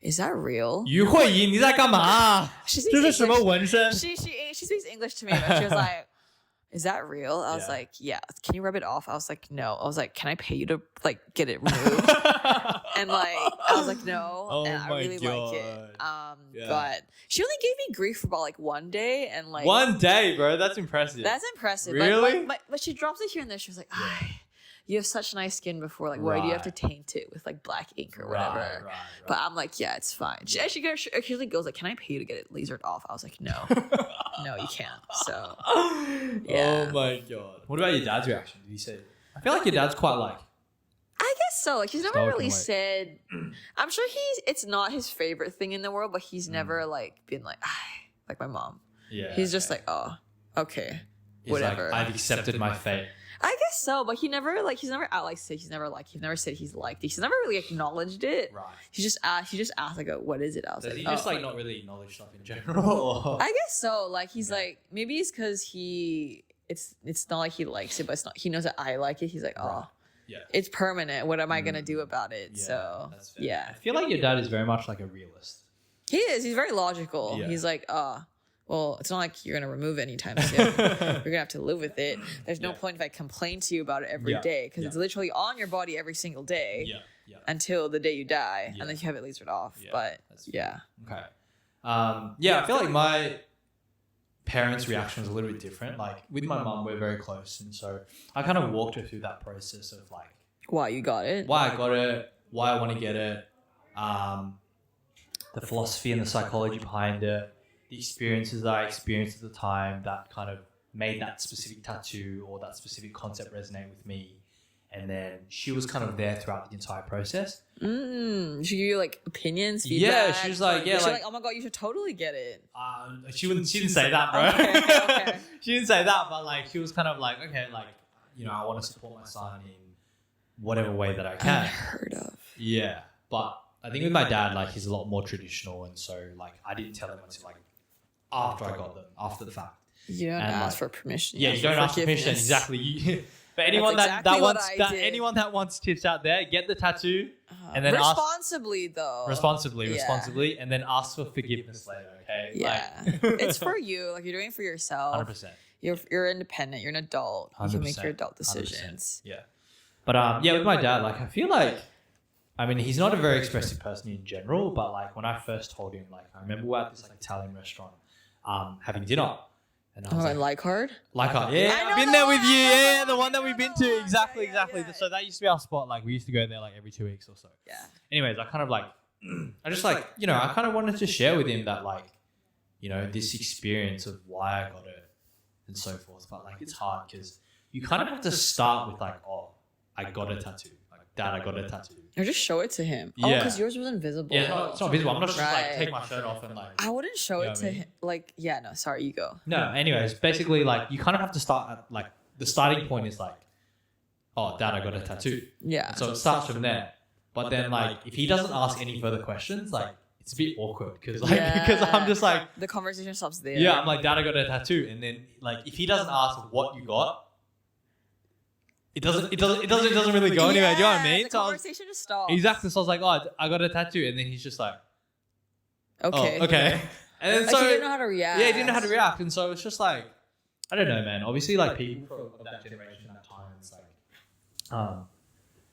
[SPEAKER 1] "Is that real?"
[SPEAKER 2] 于慧仪，你在干嘛？
[SPEAKER 1] She
[SPEAKER 2] 这是什么纹身？
[SPEAKER 1] She speaks English to me, but she was like, is that real? I was like, yeah. Can you rub it off? I was like, no. I was like, can I pay you to like get it removed? And like, I was like, no. And I really like it. But she only gave me grief for about like one day, and like
[SPEAKER 2] 1 day, bro. That's impressive.
[SPEAKER 1] That's impressive.
[SPEAKER 2] Really?
[SPEAKER 1] But she drops it here and there. She was like, you have such nice skin before. Like, why do you have to taint it with like black ink or whatever? Right. But I'm like, yeah, it's fine. She actually goes like, can I pay you to get it lasered off? I was like, no. No, you can't. So, yeah.
[SPEAKER 2] Oh my God. What about your dad's reaction? Did he say? I feel like your dad's quite like.
[SPEAKER 1] I guess so. Like, he's never
[SPEAKER 2] Stoic
[SPEAKER 1] really
[SPEAKER 2] and, like-
[SPEAKER 1] said. I'm sure it's not his favorite thing in the world, but he's never like been like my mom.
[SPEAKER 2] Yeah.
[SPEAKER 1] He's just like, oh, okay,
[SPEAKER 2] He's
[SPEAKER 1] whatever.
[SPEAKER 2] like, I've accepted my fate.
[SPEAKER 1] I guess so, but he's never out like said he's never said he's liked it. He's never really acknowledged it.
[SPEAKER 2] Right.
[SPEAKER 1] He just asked like, what is it? I was
[SPEAKER 2] Does
[SPEAKER 1] like,
[SPEAKER 2] he just like not really acknowledge stuff in general?
[SPEAKER 1] I guess so. Like he's like, maybe it's because it's not like he likes it, but it's not. He knows that I like it. He's like, oh,
[SPEAKER 2] yeah.
[SPEAKER 1] It's permanent. What am I gonna do about it?
[SPEAKER 2] Yeah,
[SPEAKER 1] so
[SPEAKER 2] that's fair.
[SPEAKER 1] yeah,
[SPEAKER 2] I feel like your dad is very much like a realist.
[SPEAKER 1] he is. He's very logical.
[SPEAKER 2] Yeah.
[SPEAKER 1] He's like, well, it's not like you're gonna remove it anytime soon. You're gonna have to live with it. There's no point if I complain to you about it every day because it's literally on your body every single day until the day you die, and then you have it lasered off.
[SPEAKER 2] Yeah,
[SPEAKER 1] But
[SPEAKER 2] that's
[SPEAKER 1] yeah.
[SPEAKER 2] Okay. I feel like my parents' reaction was a little bit different. Like with my mum, we're very close, and so I kind of walked her through that process of like
[SPEAKER 1] Why you got it?
[SPEAKER 2] why I got it, why I want to get it, the philosophy and the psychology behind it, the experiences that I experienced at the time that kind of made that specific tattoo or that specific concept resonate with me. And then she was kind of there throughout the entire process.
[SPEAKER 1] She give you like opinions,
[SPEAKER 2] Yeah,
[SPEAKER 1] feedback?
[SPEAKER 2] she was like,
[SPEAKER 1] She's like, oh my God, you should totally get it.
[SPEAKER 2] She didn't say that, bro.
[SPEAKER 1] Okay.
[SPEAKER 2] She didn't say that, but like she was kind of like, okay, like, you know, I want to support my son in whatever way that I can.
[SPEAKER 1] Unheard of.
[SPEAKER 2] Yeah, but I think with my dad, like he's a lot more traditional, and so like I didn't tell him until like after I got them, after the fact.
[SPEAKER 1] You don't
[SPEAKER 2] And,
[SPEAKER 1] ask
[SPEAKER 2] like,
[SPEAKER 1] for permission.
[SPEAKER 2] Yeah, you don't ask permission.
[SPEAKER 1] forgiveness.
[SPEAKER 2] Exactly. But anyone
[SPEAKER 1] exactly what I did.
[SPEAKER 2] anyone that wants tips out there, get the tattoo and then ask
[SPEAKER 1] responsibly though.
[SPEAKER 2] responsibly, and then ask for forgiveness later. Okay.
[SPEAKER 1] Yeah, it's for you. Like you're doing it for yourself.
[SPEAKER 2] 100%.
[SPEAKER 1] You're independent. You're an adult. You can make
[SPEAKER 2] 100%,
[SPEAKER 1] your adult decisions.
[SPEAKER 2] 100%. Yeah. But with my dad, like I feel like I mean, he's not a very expressive person in general, but like when I first told him, like I remember we're at this like Italian restaurant, having dinner, and I was
[SPEAKER 1] Leichhardt?
[SPEAKER 2] Leichhardt, yeah, I've been there with you, yeah, the one that we've been to, exactly. So that used to be our spot. Like we used to go there like every 2 weeks or so.
[SPEAKER 1] Yeah.
[SPEAKER 2] Anyways, I kind of like, I just like, you know, I kind of wanted to share with him that like, you know, this experience of why I got it and so forth. But like, it's hard because you kind of have to start with like, oh, I got a tattoo. Like, Dad, I got a tattoo.
[SPEAKER 1] Or just show it to him.
[SPEAKER 2] Yeah.
[SPEAKER 1] Oh, because yours was invisible.
[SPEAKER 2] Yeah, it's not visible. I'm not just like take my shirt off and like.
[SPEAKER 1] I wouldn't show it to him. Like, yeah, no, sorry, you go.
[SPEAKER 2] No, anyways, basically like you kind of have to start at like the starting point is like, oh, Dad, I got a tattoo.
[SPEAKER 1] Yeah.
[SPEAKER 2] So it starts from there. But then like if he doesn't ask any further questions, like it's a bit awkward because I'm just like
[SPEAKER 1] the conversation stops there.
[SPEAKER 2] Yeah, I'm like, Dad, I got a tattoo, and then like if he doesn't ask what you got. It doesn't really go anywhere. Do you know what I mean?
[SPEAKER 1] The conversation just stops.
[SPEAKER 2] Exactly. So I was like, oh, I got a tattoo, and then he's just like,
[SPEAKER 1] okay,
[SPEAKER 2] oh, okay. And then
[SPEAKER 1] like
[SPEAKER 2] so
[SPEAKER 1] he didn't know how to react.
[SPEAKER 2] Yeah, he didn't know how to react, and so it's just like, I don't know, man. Obviously, like people from that generation, that time, it's like,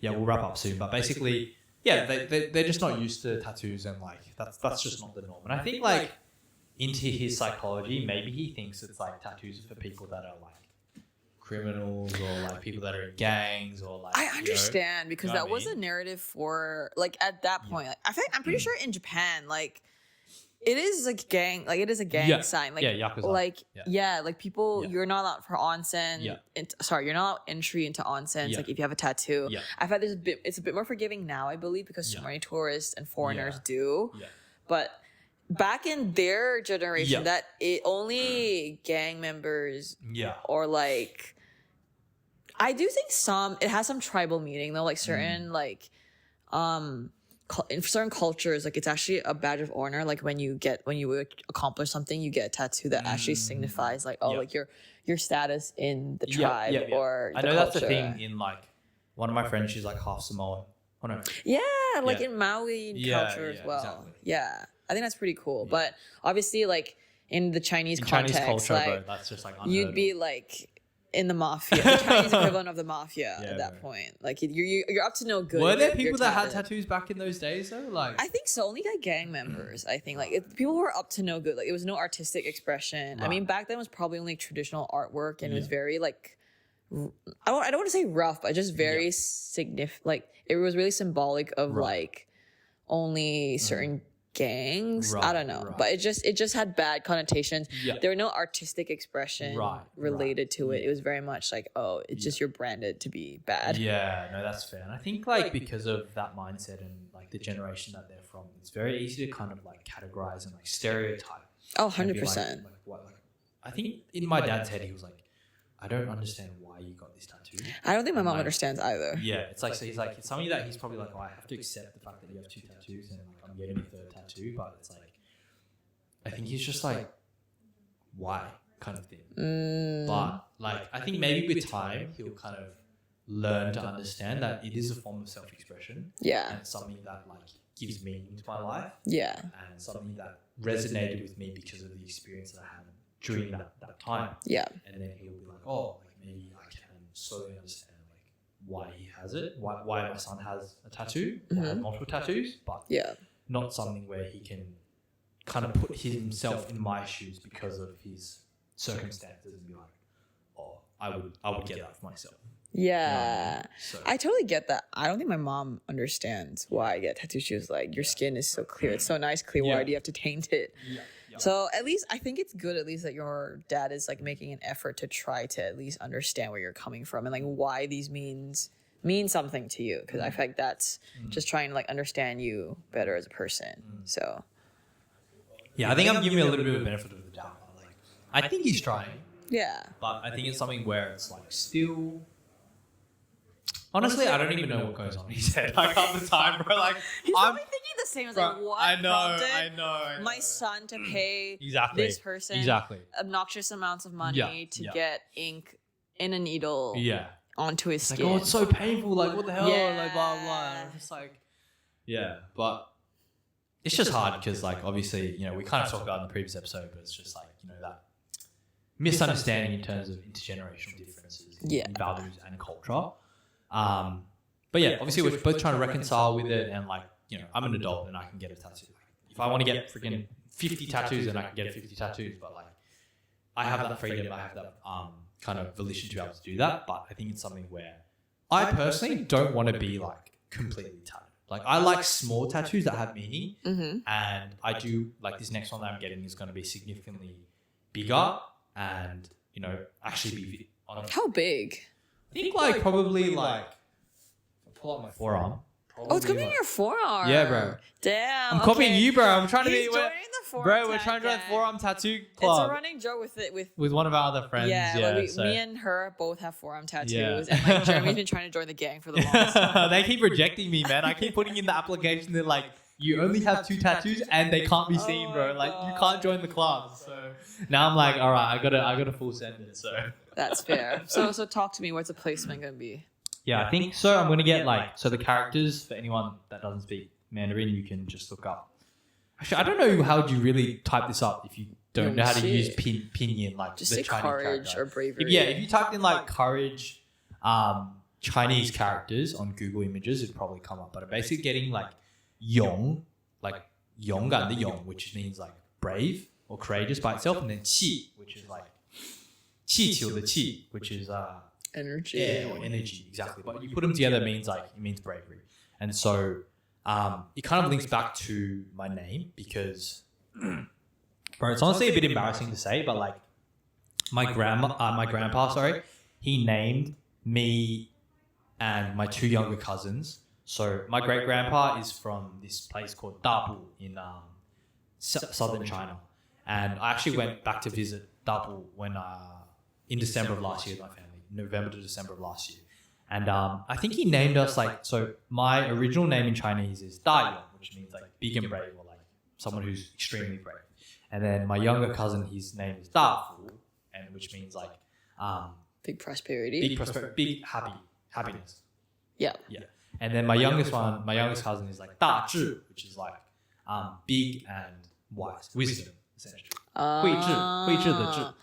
[SPEAKER 2] yeah, we'll wrap up soon, but basically, yeah, they're just not used to tattoos, and like that's just not the norm. And I think like into his psychology, maybe he thinks it's like tattoos for people that are like criminals or like people that are in gangs or like
[SPEAKER 1] I understand because that was a narrative for like at that point. Like, I'm pretty sure in Japan, like it is like gang, like it is a gang sign. Like
[SPEAKER 2] Yakuza.
[SPEAKER 1] Like like people you're not allowed for onsen. You're not allowed entry into onsens. Like if you have a tattoo. I find it's a bit more forgiving now, I believe, because so many tourists and foreigners do. But back in their generation, that it only gang members or like I do think it has some tribal meaning though, like certain like in certain cultures, like it's actually a badge of honor. Like when you accomplish something, you get a tattoo that actually signifies like like your status in the tribe or the
[SPEAKER 2] I know
[SPEAKER 1] culture.
[SPEAKER 2] that's the thing in like one of my friends, she's like half Samoan. Oh no.
[SPEAKER 1] Yeah, like in Maui culture as well. Exactly. Yeah. I think that's pretty cool. But obviously like in the Chinese context,
[SPEAKER 2] culture,
[SPEAKER 1] like
[SPEAKER 2] bro, that's just like
[SPEAKER 1] you'd be like in the mafia, the Chinese equivalent of the mafia at that point. Like you're up to no good.
[SPEAKER 2] Were there people that had tattoos back in those days though? Like
[SPEAKER 1] I think so. Only like gang members. I think like people were up to no good. Like it was no artistic expression. Right. I mean, back then it was probably only traditional artwork, and it was very like I don't want to say rough, but just very significant. Like it was really symbolic of like only certain gangs. I don't know, but it just had bad connotations. There were no artistic expression related to it. It was very much like, oh, it's just you're branded to be bad.
[SPEAKER 2] Yeah, no, that's fair. And I think like because of that mindset and like the generation that they're from, it's very easy to kind of like categorize and like stereotype.
[SPEAKER 1] Oh, 100%.
[SPEAKER 2] I think in my dad's head, he was like, I don't understand why you got this tattoo.
[SPEAKER 1] I don't think my mom understands either.
[SPEAKER 2] Yeah, it's like, so he's like, it's something that he's probably like, oh, I have to accept the fact that you have 2 tattoos and like I'm getting a 3rd tattoo, but it's like, I think he's just like, why kind of thing. But like, I think maybe with time, he'll kind of learn to understand that it is a form of self-expression.
[SPEAKER 1] Yeah.
[SPEAKER 2] And something that like gives meaning to my life.
[SPEAKER 1] Yeah.
[SPEAKER 2] And something that resonated with me because of the experience that I had during that time.
[SPEAKER 1] Yeah.
[SPEAKER 2] And then he'll be like, oh, like maybe I can slowly understand like why he has it, why my son has a tattoo, or has multiple tattoos, but not something where he can kind of put himself in my shoes because of his circumstances and be like, oh, I would get that for myself.
[SPEAKER 1] Yeah. So. I totally get that. I don't think my mom understands why I get tattoos. She was like, your skin is so clear. It's so nice, clear. Why do you have to taint it? Yeah. So at least I think it's good at least that your dad is like making an effort to try to at least understand where you're coming from and like why these mean something to you, because I feel like that's just trying to like understand you better as a person. So
[SPEAKER 2] yeah, I think I'm giving you a little bit of a benefit of the doubt. Like I think he's trying.
[SPEAKER 1] Yeah.
[SPEAKER 2] But I think it's something where it's like still. Honestly, I don't even know what goes on in his head. Like half the time, bro. Like
[SPEAKER 1] he's probably thinking the same. As like, what?
[SPEAKER 2] I know.
[SPEAKER 1] My son to pay this person obnoxious amounts of money to get ink in a needle onto his skin.
[SPEAKER 2] Like, oh, it's so painful. Like, what the hell? Like, blah blah. And it's just like, but it's just hard because, like, obviously, you know, we kind of talked about it in the previous episode, but it's just like, you know, that misunderstanding in terms of intergenerational differences in values and culture. but yeah, obviously we're both trying to reconcile with it, and like, you know, I'm an adult and I can get a tattoo. If I want to get freaking 50 tattoos, then I can get 50 tattoos. But like, I have that freedom, I have that kind of volition to be able to do that. But I think it's something where I personally don't want to be like completely tattooed. Like, I like small tattoos that have meaning, and I do like this next one that I'm getting is going to be significantly bigger, and you know, actually be on.
[SPEAKER 1] How big?
[SPEAKER 2] I think like probably like. Pull out my forearm.
[SPEAKER 1] Oh, it's gonna be in your forearm.
[SPEAKER 2] Yeah, bro.
[SPEAKER 1] Damn.
[SPEAKER 2] I'm copying you, bro. I'm trying to
[SPEAKER 1] He's
[SPEAKER 2] be.
[SPEAKER 1] joining the forearm
[SPEAKER 2] Bro, we're
[SPEAKER 1] tag
[SPEAKER 2] trying to join
[SPEAKER 1] gang.
[SPEAKER 2] forearm tattoo
[SPEAKER 1] It's
[SPEAKER 2] club
[SPEAKER 1] a running joke
[SPEAKER 2] with one of our other friends.
[SPEAKER 1] Yeah,
[SPEAKER 2] so.
[SPEAKER 1] me and her both have forearm tattoos,
[SPEAKER 2] Yeah.
[SPEAKER 1] and like Jeremy's been trying to join the gang for the longest time.
[SPEAKER 2] They keep rejecting me, man. I keep putting in the application that like you only have 2 tattoos and they can't be seen, bro. Like you can't join the club. So now I'm like, all right, I got a full sentence. So
[SPEAKER 1] That's fair. So talk to me. What's the placement gonna be?
[SPEAKER 2] yeah, I think so. I'm gonna get like the characters for anyone that doesn't speak Mandarin, you can just look up. Actually, I don't know how would you really type this up if you don't know how to use pinyin, like
[SPEAKER 1] Just
[SPEAKER 2] the
[SPEAKER 1] say
[SPEAKER 2] Chinese
[SPEAKER 1] courage
[SPEAKER 2] character.
[SPEAKER 1] or bravery.
[SPEAKER 2] If you typed in like courage, Chinese characters on Google Images, it'd probably come up. But I'm basically getting like Yong, like Yonggan the Yong, which means like brave or courageous by itself, and then Qi, which is like Qi the Qi, which is
[SPEAKER 1] energy.
[SPEAKER 2] yeah, or energy, exactly. But you put them together, it means bravery. And so it kind of links back to my name because, bro, it's honestly a bit embarrassing to say, but like my grandpa, he named me and my 2 younger cousins. So my great grandpa is from this place called Dabu in southern China, and I actually went back to visit Dabu when in December of last year with my family. November to December of last year. And I think he named us like, so my original name in Chinese is Da Yong, which means like big and brave, or like someone who's extremely brave. And then my younger cousin, his name is Da Fu, and which means like
[SPEAKER 1] Big prosperity.
[SPEAKER 2] big happiness.
[SPEAKER 1] Yeah.
[SPEAKER 2] Yeah. And then my youngest cousin is like Da Zhi, which is like big and wise, wisdom, essentially. Hui zhi the zhi.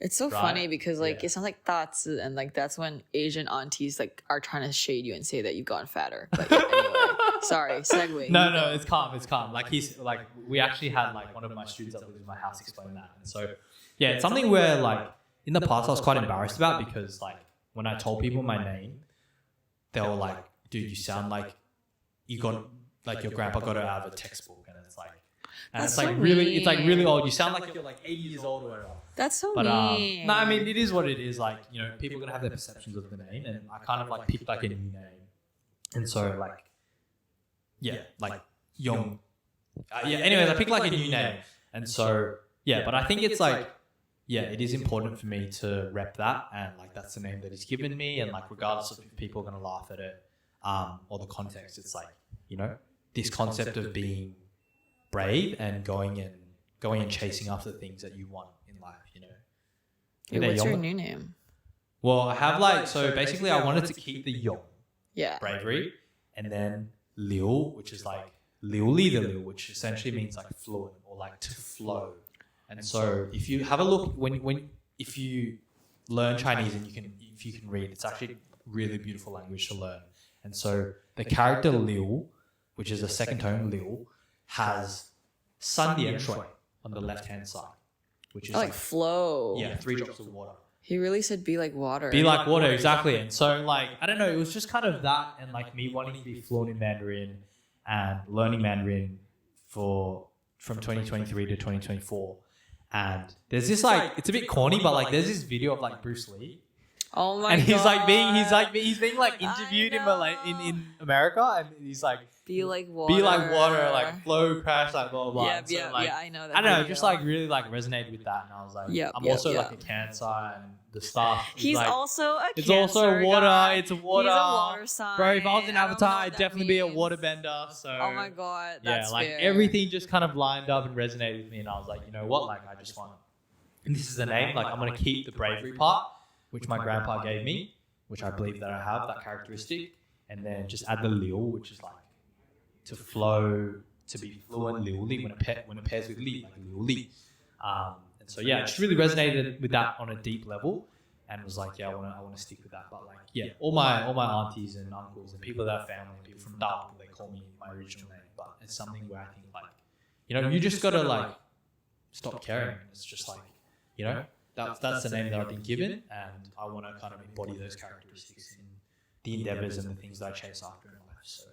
[SPEAKER 1] It's so funny because like
[SPEAKER 2] Yeah.
[SPEAKER 1] it sounds like 大字, and like that's when Asian aunties like are trying to shade you and say that you've gotten fatter. But yeah, anyway, sorry, segue.
[SPEAKER 2] No, it's calm. Like we actually had like one of my students that lived in my house explain that. And so yeah, it's something where like in the past I was quite embarrassed about because like when I told people my name, they were like, dude, you sound like you got like your grandpa got it out of a textbook, and it's like
[SPEAKER 1] That's
[SPEAKER 2] it's like
[SPEAKER 1] so
[SPEAKER 2] really old. You sound like you're like 80 years old or whatever.
[SPEAKER 1] That's so
[SPEAKER 2] But
[SPEAKER 1] mean.
[SPEAKER 2] no, I mean it is what it is. Like, you know, people are gonna have their perceptions of the name, and I kind of like picked like a new name, and so like like Yong. Anyways, I picked like a new name, and so but I think it's like it is important for me to rep that, and like that's the name that he's given me, and like regardless of if people are gonna laugh at it or the context, it's like, you know, this concept of being brave and going and chasing after the things that you want in life, you know.
[SPEAKER 1] Wait, what's your new name?
[SPEAKER 2] Well, I have like, so basically I wanted to keep the Yong,
[SPEAKER 1] Yeah.
[SPEAKER 2] bravery, and then Liu, which is like Liu Li the Liu, which essentially means like fluent or like to flow. And so if you have a look, if you learn Chinese and if you can read, it's actually really beautiful language to learn. And so the character Liu, which is the second tone Liu, has San Dian Shui on the left hand side, which is
[SPEAKER 1] like flow.
[SPEAKER 2] Yeah, 3 drops of water.
[SPEAKER 1] He really said be like water.
[SPEAKER 2] Be like water, exactly. And so like, I don't know, it was just kind of that, and like me wanting to be fluent in Mandarin and learning Mandarin from 2023 to 2024. And there's this like, it's a bit corny, but like there's this video of like Bruce Lee.
[SPEAKER 1] Oh my god.
[SPEAKER 2] And he's being like interviewed in America, and he's like,
[SPEAKER 1] be like water.
[SPEAKER 2] Be like water, like flow, crash, like blah blah blah.
[SPEAKER 1] Yeah,
[SPEAKER 2] And so, like,
[SPEAKER 1] I know that.
[SPEAKER 2] I don't know,
[SPEAKER 1] video.
[SPEAKER 2] just like really like resonated with that, and I was like, I'm also like a Cancer, and the stuff.
[SPEAKER 1] He's
[SPEAKER 2] like,
[SPEAKER 1] also a
[SPEAKER 2] it's
[SPEAKER 1] Cancer
[SPEAKER 2] also water.
[SPEAKER 1] guy.
[SPEAKER 2] It's a water.
[SPEAKER 1] He's a water sign.
[SPEAKER 2] Bro, if I was in
[SPEAKER 1] I don't know
[SPEAKER 2] Avatar,
[SPEAKER 1] what
[SPEAKER 2] I'd
[SPEAKER 1] that
[SPEAKER 2] definitely be a
[SPEAKER 1] means.
[SPEAKER 2] waterbender. So
[SPEAKER 1] Oh my god, that's
[SPEAKER 2] like
[SPEAKER 1] fair.
[SPEAKER 2] everything just kind of lined up and resonated with me, and I was like, you know what, like I just want, and this is the name. Like I'm gonna keep the bravery part, which my grandpa gave me, which I believe that I have that characteristic, and then just add the Liu, which is like to flow, to be fluent, Liu Li, when it pairs with Li, like Liu Li. And so it just really resonated with that on a deep level. and was like, yeah, I want to stick with that. But like, yeah, all my aunties and uncles and people that are family, people from Dabu, they call me my original name. But it's something where I think like, you just gotta like stop caring. It's just like, that's the name that I've been given, and I want to kind of embody those characteristics in the endeavors and the things that I chase after in life. So.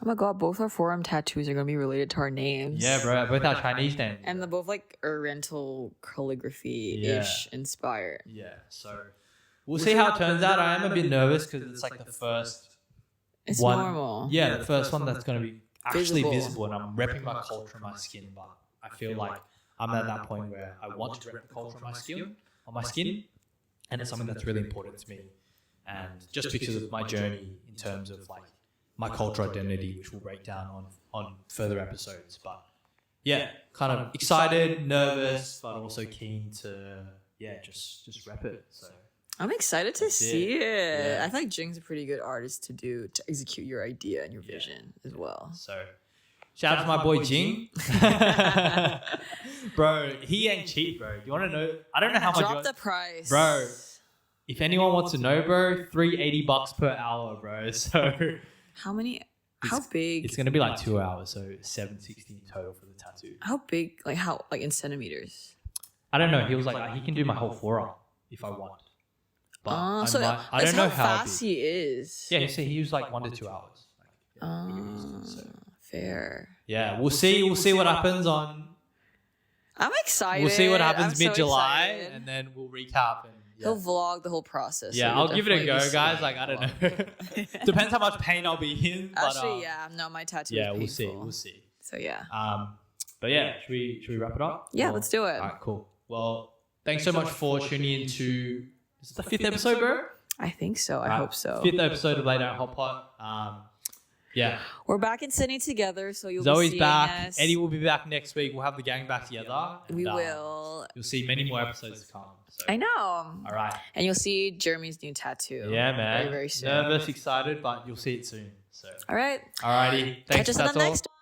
[SPEAKER 1] Oh my god, both our forearm tattoos are going to be related to our names.
[SPEAKER 2] Yeah, bro. Both our Chinese names.
[SPEAKER 1] And they're both like Oriental calligraphy-ish inspired.
[SPEAKER 2] Yeah, so we'll see how it turns out. I am a bit nervous because it's like the first
[SPEAKER 1] It's
[SPEAKER 2] one.
[SPEAKER 1] normal.
[SPEAKER 2] Yeah, the first one that's going to be actually visible, and I'm repping my culture on my skin, but I feel like I'm at that point where I want to rep the culture on my skin, and it's something that's really important to me. And just because of my journey in terms of like my cultural identity, which we'll break down on further episodes. But yeah, kind of excited, nervous, but also keen to just rep it. So
[SPEAKER 1] I'm excited to see it.
[SPEAKER 2] Yeah.
[SPEAKER 1] I feel like Jung's a pretty good artist to execute your idea and your vision as well.
[SPEAKER 2] So shout out to my boy Jing. Bro, he ain't cheap, bro. You want to know? I don't know how much.
[SPEAKER 1] Drop the price.
[SPEAKER 2] Bro, if anyone wants to know, bro, $380 per hour, bro. So
[SPEAKER 1] how big?
[SPEAKER 2] It's gonna be like 2 hours, so $760 in total for the tattoo.
[SPEAKER 1] How big? Like in centimeters?
[SPEAKER 2] I don't know. He was like, he can do my whole forearm if I want. But I don't know how
[SPEAKER 1] fast he is.
[SPEAKER 2] Yeah, he used like 1 to 2 hours.
[SPEAKER 1] Fair.
[SPEAKER 2] Yeah, we'll see. We'll see what happens on.
[SPEAKER 1] I'm excited.
[SPEAKER 2] We'll see what happens
[SPEAKER 1] I'm
[SPEAKER 2] mid-July,
[SPEAKER 1] so
[SPEAKER 2] and then we'll recap. And
[SPEAKER 1] he'll vlog the whole process.
[SPEAKER 2] Yeah,
[SPEAKER 1] so
[SPEAKER 2] I'll give it a go, guys. Like, I don't know. Depends how much pain I'll be in. But,
[SPEAKER 1] actually, no, my tattoo is painful.
[SPEAKER 2] We'll see.
[SPEAKER 1] So yeah.
[SPEAKER 2] But yeah, should we wrap it up?
[SPEAKER 1] Yeah, let's do it.
[SPEAKER 2] All right, cool. Well, thanks so much for tuning in to. Is it the 5th episode, bro?
[SPEAKER 1] I think so. I hope so.
[SPEAKER 2] 5th episode of Late Night Hotpot. Yeah.
[SPEAKER 1] We're back in Sydney together, so you'll
[SPEAKER 2] Zoe's
[SPEAKER 1] be seeing
[SPEAKER 2] back.
[SPEAKER 1] us.
[SPEAKER 2] Eddie will be back next week. We'll have the gang back together.
[SPEAKER 1] We will.
[SPEAKER 2] You'll see many more episodes to come. So.
[SPEAKER 1] I know.
[SPEAKER 2] All right.
[SPEAKER 1] And you'll see Jeremy's new tattoo.
[SPEAKER 2] Yeah, man.
[SPEAKER 1] Very, very soon.
[SPEAKER 2] Nervous, excited, but you'll see it soon. So.
[SPEAKER 1] All right.
[SPEAKER 2] Alrighty. Thanks.
[SPEAKER 1] Catch us on
[SPEAKER 2] That's
[SPEAKER 1] the
[SPEAKER 2] all.
[SPEAKER 1] next one.